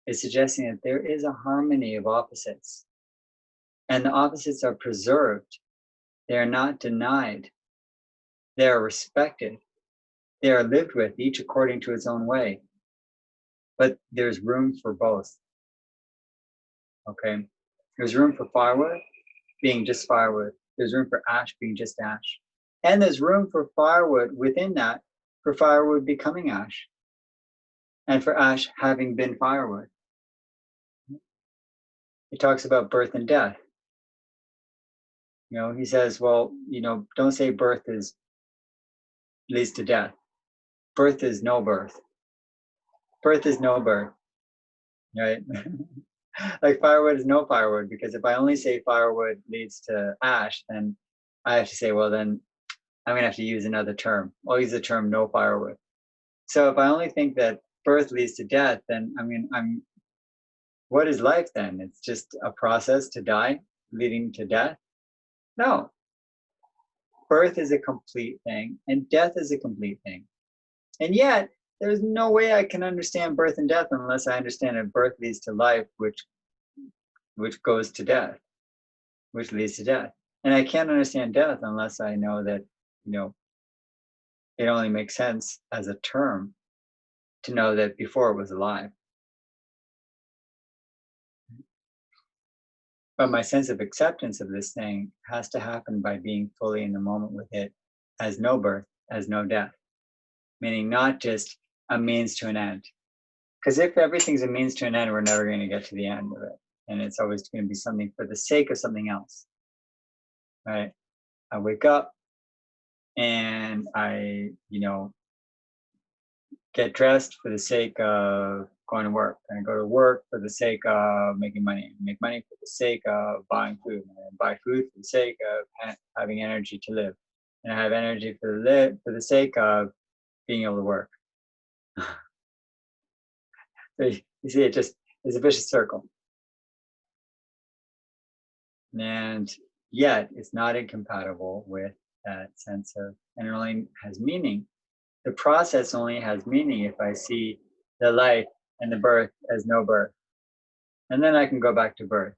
It's suggesting that there is a harmony of opposites. And the opposites are preserved. They are not denied. They are respected. They are lived with, each according to its own way. But there's room for both. Okay? There's room for firewood being just firewood. There's room for ash being just ash. And there's room for firewood within that, for firewood becoming ash. And for ash having been firewood. He talks about birth and death. He says, well, don't say birth leads to death. Birth is no birth. Birth is no birth, right? Like firewood is no firewood, because if I only say firewood leads to ash, then I have to say, well, then I'm going to have to use another term. I'll use the term no firewood. So if I only think that birth leads to death, then what is life then? It's just a process to die, leading to death? No. Birth is a complete thing, and death is a complete thing. And yet, there's no way I can understand birth and death unless I understand that birth leads to life, which goes to death, which leads to death. And I can't understand death unless I know that, it only makes sense as a term to know that before it was alive. But my sense of acceptance of this thing has to happen by being fully in the moment with it, as no birth, as no death. Meaning not just a means to an end. Because if everything's a means to an end, we're never going to get to the end of it. And it's always going to be something for the sake of something else, right? I wake up and I, get dressed for the sake of going to work. And I go to work for the sake of making money. Make money for the sake of buying food. And buy food for the sake of having energy to live. And I have energy for the sake of being able to work. So you see, it's a vicious circle. And yet it's not incompatible with that sense of, and it only has meaning. The process only has meaning if I see the life and the birth as no birth. And then I can go back to birth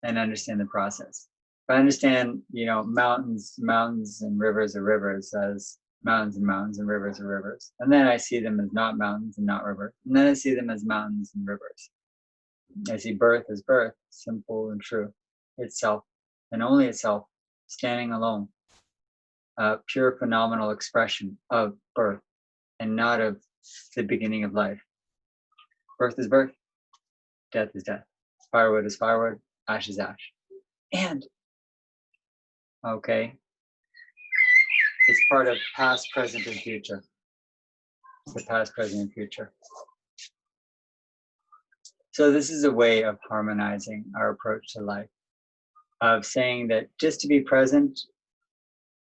and understand the process. If I understand, mountains and rivers are rivers as mountains and rivers are rivers. And then I see them as not mountains and not rivers. And then I see them as mountains and rivers. I see birth as birth, simple and true, itself, and only itself, standing alone. Pure phenomenal expression of birth and not of the beginning of life. Birth is birth, death is death. Firewood is firewood, ash is ash. And, okay, it's part of past, present, and future. It's the past, present, and future. So this is a way of harmonizing our approach to life, of saying that just to be present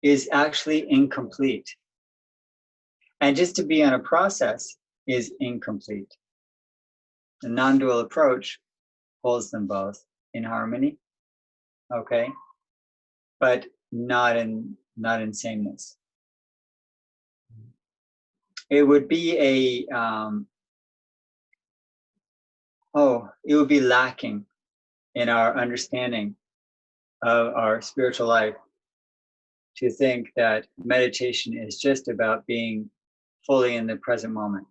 is actually incomplete. And just to be on a process is incomplete. The non-dual approach holds them both in harmony, okay, but not in sameness. It would be it would be lacking in our understanding of our spiritual life to think that meditation is just about being fully in the present moment.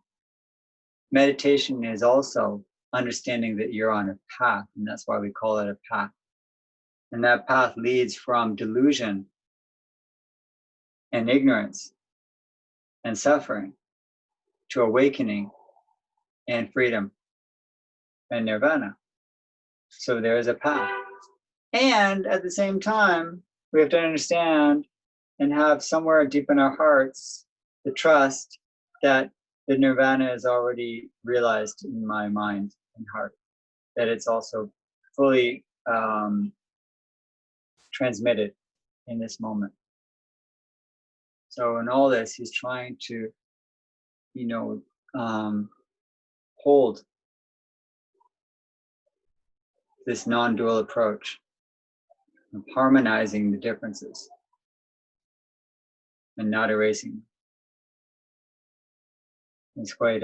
Meditation is also understanding that you're on a path, and that's why we call it a path. And that path leads from delusion and ignorance and suffering to awakening and freedom and nirvana. So there is a path. And at the same time, we have to understand and have somewhere deep in our hearts the trust that the nirvana is already realized in my mind and heart, that it's also fully transmitted in this moment. So in all this, he's trying to, hold this non-dual approach of harmonizing the differences and not erasing them. It's quite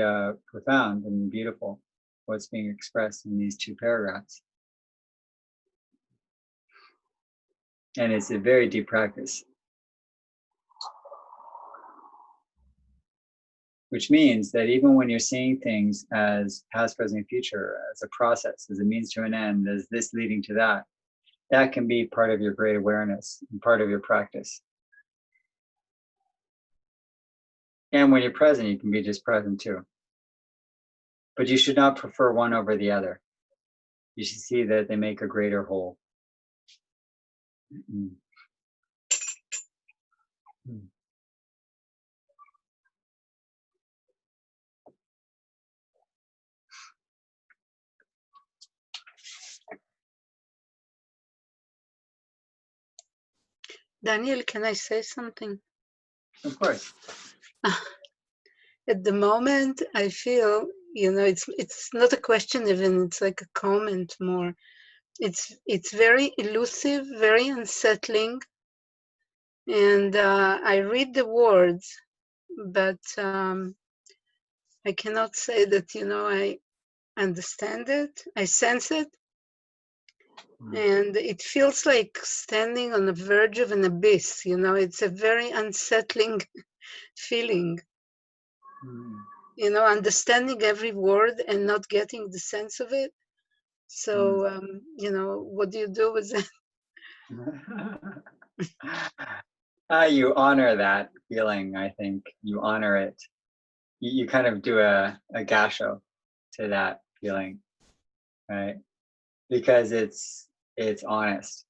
profound and beautiful what's being expressed in these two paragraphs. And it's a very deep practice. Which means that even when you're seeing things as past, present, and future, as a process, as a means to an end, as this leading to that, that can be part of your great awareness and part of your practice. And when you're present, you can be just present too. But you should not prefer one over the other. You should see that they make a greater whole. Mm-hmm. Mm-hmm. Daniel, can I say something? Of course. At the moment, I feel, it's not a question even, it's like a comment more. It's very elusive, very unsettling. And I read the words, but I cannot say that, I understand it, I sense it. And it feels like standing on the verge of an abyss, it's a very unsettling feeling. Understanding every word and not getting the sense of it. So, what do you do with that? You honor that feeling, I think. You honor it. You kind of do a gasho to that feeling, right? because it's honest.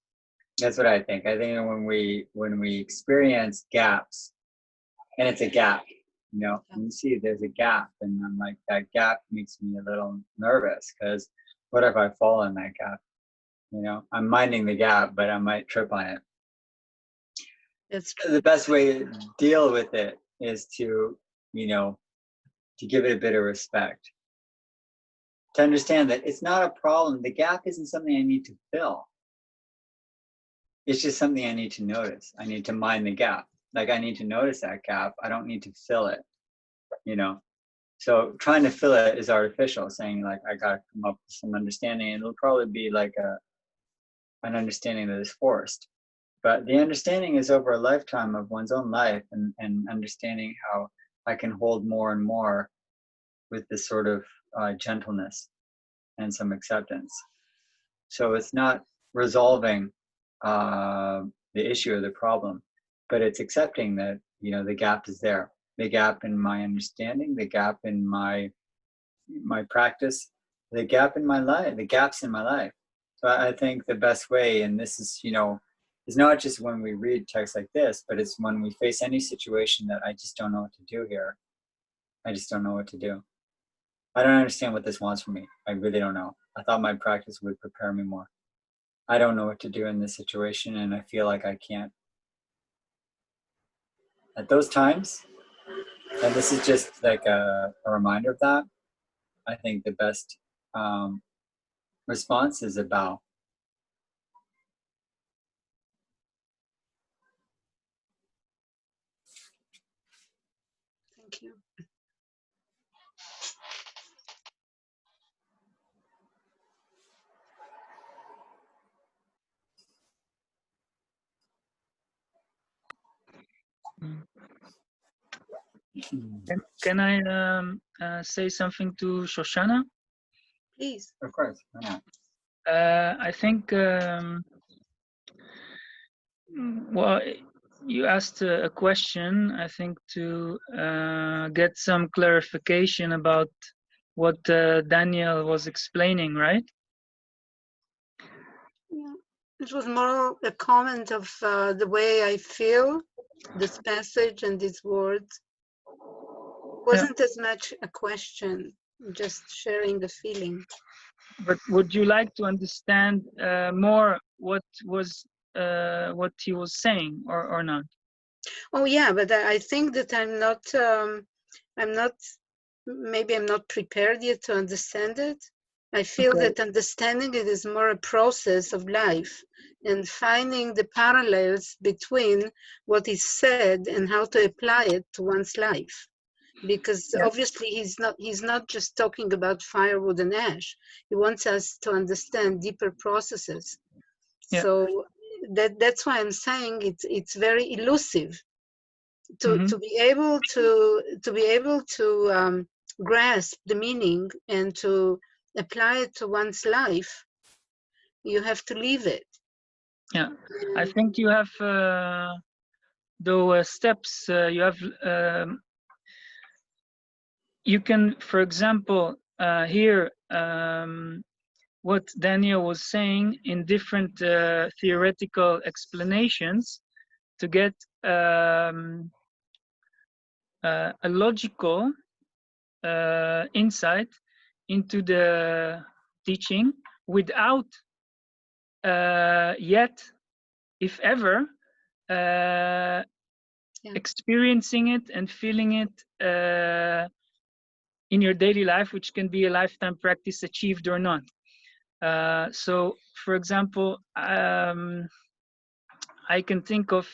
That's what I think. I think when we experience gaps, and it's a gap, you know, and you see there's a gap, and I'm like, that gap makes me a little nervous, because what if I fall in that gap? You know, I'm minding the gap, but I might trip on it. That's true. The best way to deal with it is to, you know, to give it a bit of respect. To understand that it's not a problem. The gap isn't something I need to fill. It's just something I need to notice. I need to mind the gap. Like, I need to notice that gap. I don't need to fill it, you know? So trying to fill it is artificial, saying like, I gotta come up with some understanding, and it'll probably be like an understanding that is forced. But the understanding is over a lifetime of one's own life, and understanding how I can hold more and more with this sort of gentleness and some acceptance. So it's not resolving the issue or the problem, but it's accepting that, you know, the gap is there. The gap in my understanding, the gap in my practice, the gap in my life, the gaps in my life. So I think the best way, and this is, you know, is not just when we read texts like this, but it's when we face any situation that I just don't know what to do here. I just don't know what to do. I don't understand what this wants from me. I really don't know. I thought my practice would prepare me more. I don't know what to do in this situation, and I feel like I can't. At those times, and this is just like a reminder of that, I think the best response is a bow. Thank you. Can I say something to Shoshana? Please. Of course. Why not? I think, well, you asked a question, I think, to get some clarification about what Daniel was explaining, right? Yeah. It was more a comment of the way I feel this passage and these words. Wasn't as much a question, just sharing the feeling. But would you like to understand more what he was saying, or not? Oh yeah, but I think that I'm not, maybe I'm not prepared yet to understand it. I feel Okay. that understanding it is more a process of life, and finding the parallels between what is said and how to apply it to one's life. Because Yeah. obviously he's not just talking about firewood and ash. He wants us to understand deeper processes. Yeah. So that's why I'm saying it's very elusive to be able to grasp the meaning and to apply it to one's life. You have to leave it. Yeah, I think you have the steps. You have. You can, for example, hear what Daniel was saying in different theoretical explanations to get a logical insight into the teaching without yet, if ever, experiencing it and feeling it in your daily life, which can be a lifetime practice achieved or not. So, for example, I can think of,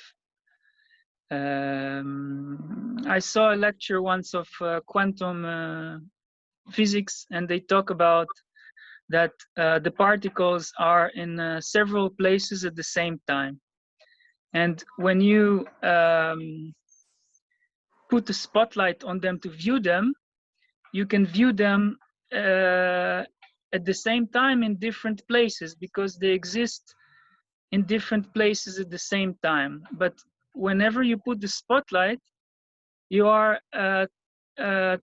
I saw a lecture once of quantum physics, and they talk about that the particles are in several places at the same time. And when you put a spotlight on them to view them, you can view them at the same time in different places, because they exist in different places at the same time. But whenever you put the spotlight, you are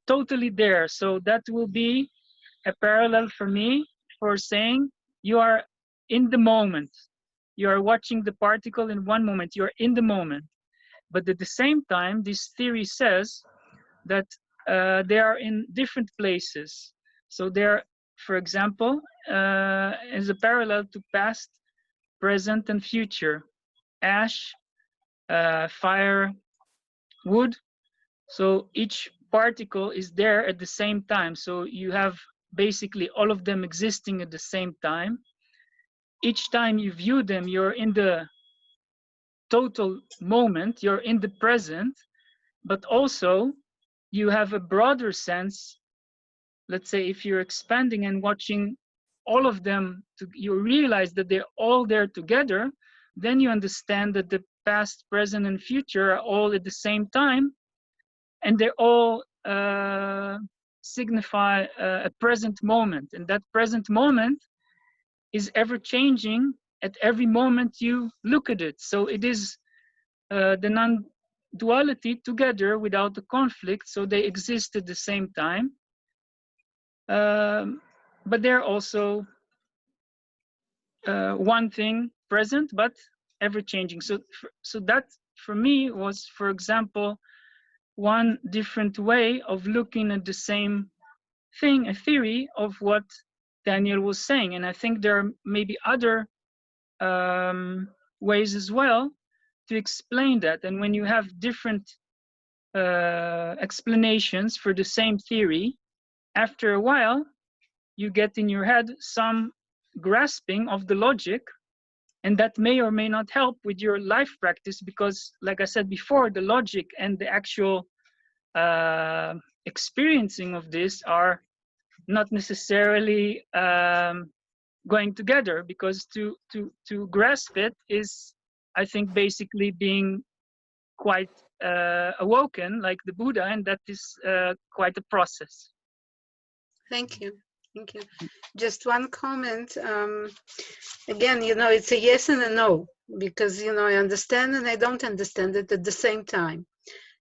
totally there. So that will be a parallel for me for saying you are in the moment. You are watching the particle in one moment. You are in the moment. But at the same time, this theory says that they are in different places. So they're, for example, as a parallel to past, present, and future. Ash, fire, wood. So each particle is there at the same time. So you have basically all of them existing at the same time. Each time you view them, you're in the total moment, you're in the present, but also you have a broader sense. Let's say if you're expanding and watching all of them, you realize that they're all there together, then you understand that the past, present, and future are all at the same time, and they all signify a present moment. And that present moment is ever changing at every moment you look at it. So it is the non-duality together without the conflict, so they exist at the same time. But they're also one thing present, but ever changing. So that for me was, for example, one different way of looking at the same thing, a theory of what Daniel was saying. And I think there are maybe other ways as well to explain that. And when you have different explanations for the same theory, after a while, you get in your head some grasping of the logic, and that may or may not help with your life practice, because like I said before, the logic and the actual experiencing of this are not necessarily going together, because to grasp it is, I think, basically being quite awoken like the Buddha, and that is quite a process. Thank you. Thank you. Just one comment. Again, it's a yes and a no, because, I understand and I don't understand it at the same time.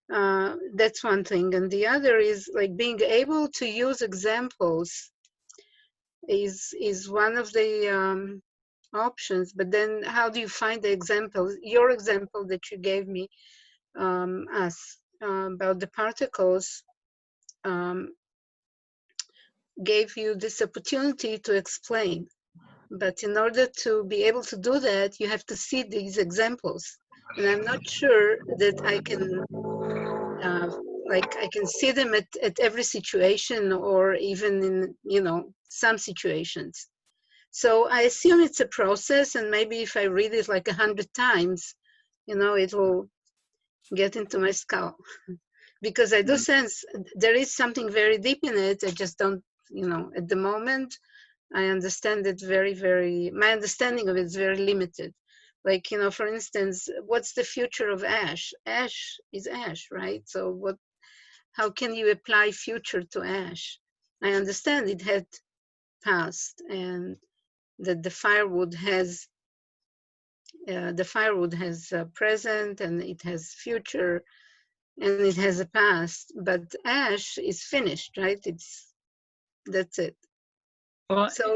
That's one thing. And the other is like being able to use examples is one of the options. But then how do you find the examples? Your example that you gave me about the particles gave you this opportunity to explain. But in order to be able to do that, you have to see these examples. And I'm not sure that I can, I can see them at every situation, or even in, some situations. So I assume it's a process, and maybe if I read it like 100 times, it will get into my skull. Because I do sense there is something very deep in it. I just don't, at the moment, I understand it my understanding of it is very limited. Like, for instance, what's the future of ash? Ash is ash, right? So how can you apply future to ash? I understand it had past, and that the firewood has present, and it has future, and it has a past, but ash is finished, right? That's it. Well, So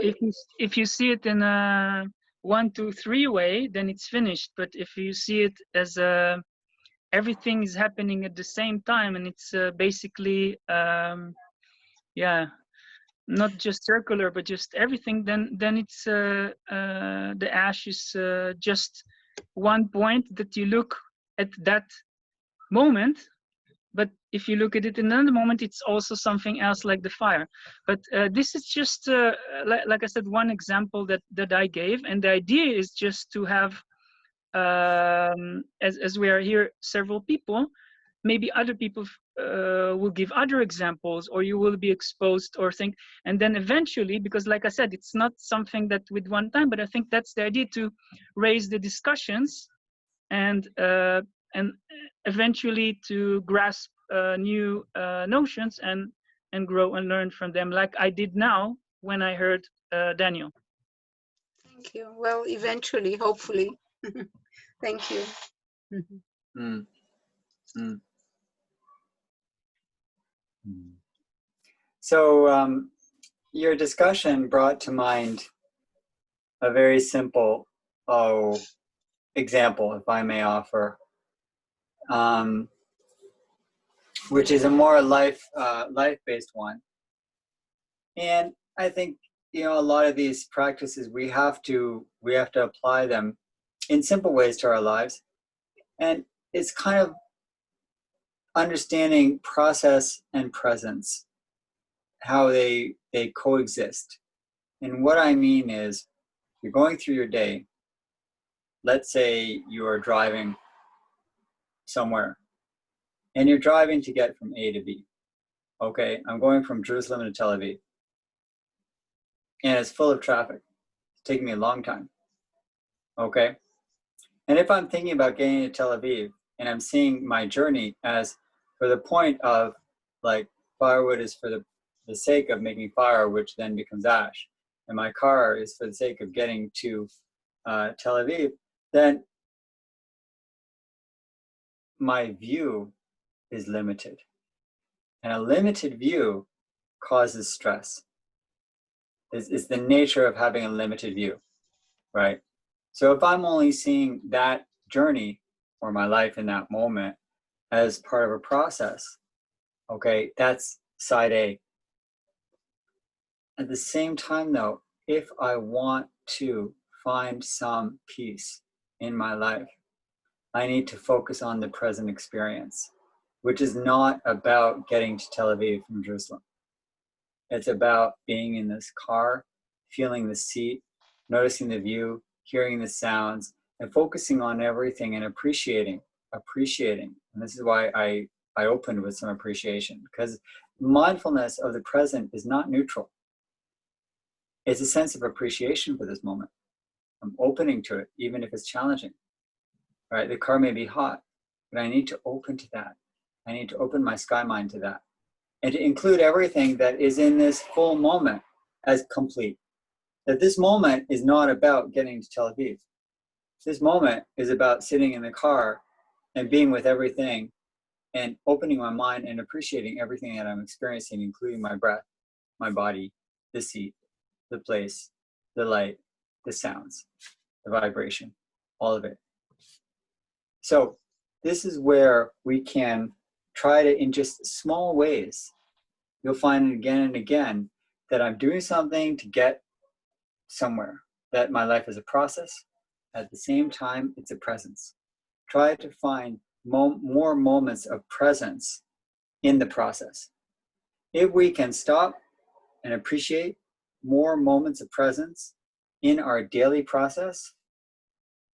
if you see it in a 1, 2, 3 way, then it's finished. But if you see it as everything is happening at the same time, and it's basically not just circular, but just everything, then it's the ash is just one point that you look at that moment. But if you look at it in another moment, it's also something else, like the fire. But this is just, like I said, one example that I gave. And the idea is just to have, as we are here, several people, maybe other people will give other examples, or you will be exposed or think. And then eventually, because like I said, it's not something that with one time, but I think that's the idea, to raise the discussions and eventually to grasp new notions and grow and learn from them, like I did now when I heard Daniel. Thank you. Well, eventually, hopefully. Thank you. So your discussion brought to mind a very simple example, if I may offer, which is a more life-based one. And I think, you know, a lot of these practices, we have to apply them in simple ways to our lives. And it's kind of understanding process and presence, how they coexist. And what I mean is, you're going through your day. Let's say you are driving somewhere, and you're driving to get from A to B. Okay, I'm going from Jerusalem to Tel Aviv. And it's full of traffic. It's taking me a long time. Okay? And if I'm thinking about getting to Tel Aviv, and I'm seeing my journey as for the point of, like, firewood is for the sake of making fire, which then becomes ash, and my car is for the sake of getting to Tel Aviv, then my view is limited. And a limited view causes stress. It's the nature of having a limited view, right? So if I'm only seeing that journey or my life in that moment as part of a process, okay, that's side A. At the same time, though, if I want to find some peace in my life, I need to focus on the present experience, which is not about getting to Tel Aviv from Jerusalem. It's about being in this car, feeling the seat, noticing the view, hearing the sounds, and focusing on everything and appreciating. And this is why I opened with some appreciation, because mindfulness of the present is not neutral. It's a sense of appreciation for this moment. I'm opening to it, even if it's challenging. Right? The car may be hot, but I need to open to that. I need to open my sky mind to that. And to include everything that is in this full moment as complete. That this moment is not about getting to Tel Aviv. This moment is about sitting in the car and being with everything and opening my mind and appreciating everything that I'm experiencing, including my breath, my body, the seat, the place, the light, the sounds, the vibration, all of it. So this is where we can try to, in just small ways, you'll find again and again that I'm doing something to get somewhere, that my life is a process. At the same time, it's a presence. Try to find more moments of presence in the process. If we can stop and appreciate more moments of presence in our daily process,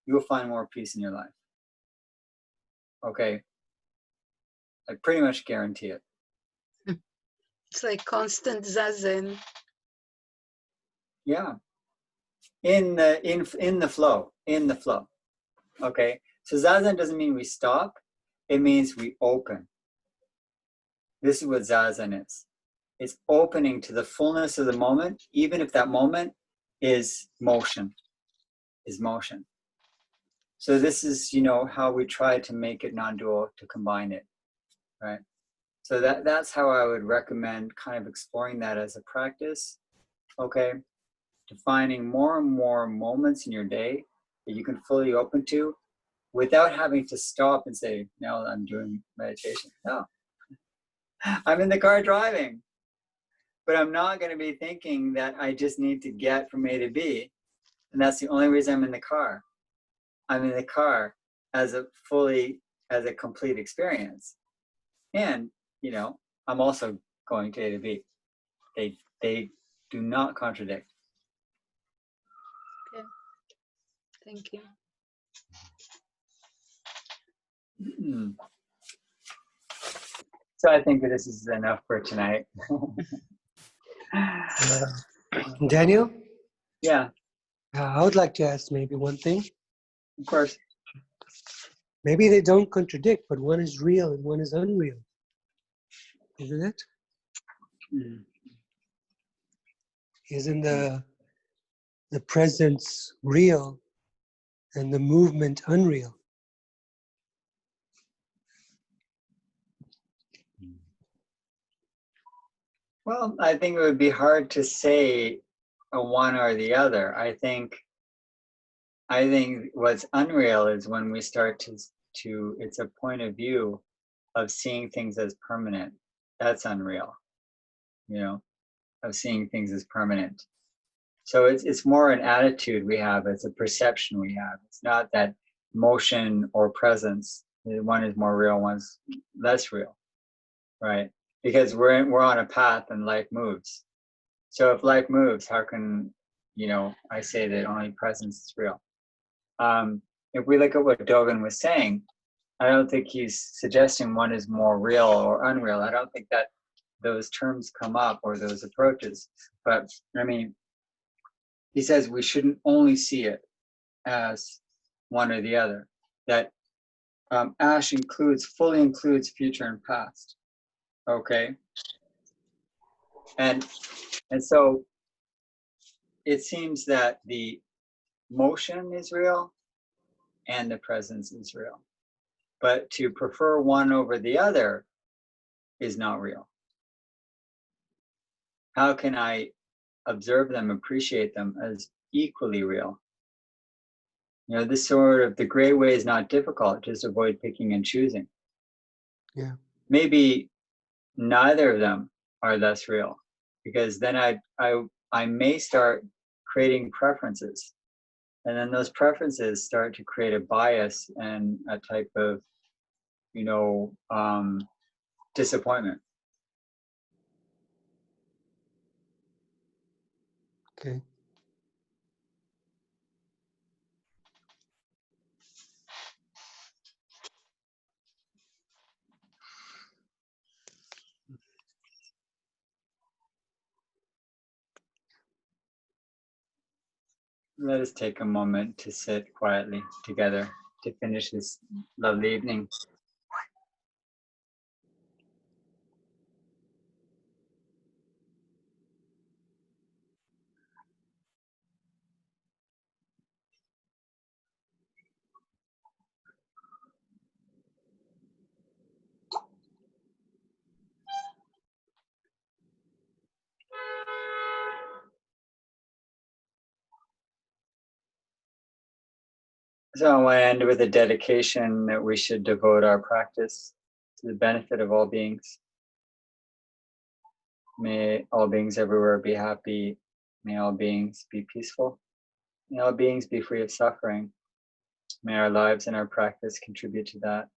you will find more peace in your life. Okay? I pretty much guarantee it. It's like constant zazen. Yeah. In the flow. Okay? So zazen doesn't mean we stop. It means we open. This is what zazen is. It's opening to the fullness of the moment, even if that moment is motion. So this is, how we try to make it non-dual, to combine it, right? So that's how I would recommend kind of exploring that as a practice, okay? Defining more and more moments in your day that you can fully open to without having to stop and say, no, I'm doing meditation. No, I'm in the car driving, but I'm not going to be thinking that I just need to get from A to B. And that's the only reason I'm in the car. I'm in the car as a complete experience. And, I'm also going to A to B. They do not contradict. Okay. Thank you. So I think that this is enough for tonight. Daniel? Yeah. I would like to ask maybe one thing. Of course. Maybe they don't contradict, but one is real and one is unreal. Isn't it? Mm. Isn't the presence real and the movement unreal? Well, I think it would be hard to say a one or the other. I think I think what's unreal is when we start to it's a point of view of seeing things as permanent. That's unreal, you know, of seeing things as permanent. So it's more an attitude we have, it's a perception we have. It's not that motion or presence. One is more real, one's less real, right? Because we're on a path and life moves. So if life moves, how can, you know, I say that only presence is real? If we look at what Dōgen was saying, I don't think he's suggesting one is more real or unreal. I don't think that those terms come up or those approaches. But I mean, he says we shouldn't only see it as one or the other. That ash fully includes future and past. Okay, and so it seems that the motion is real and the presence is real, but to prefer one over the other is not real. How can I observe them, appreciate them as equally real? You know, this sort of the gray way is not difficult, just avoid picking and choosing. Yeah. Maybe neither of them are less real, because then I may start creating preferences, and then those preferences start to create a bias and a type of, you know, disappointment. Okay. Let us take a moment to sit quietly together to finish this lovely evening. So I want to end with a dedication that we should devote our practice to the benefit of all beings. May all beings everywhere be happy. May all beings be peaceful. May all beings be free of suffering. May our lives and our practice contribute to that.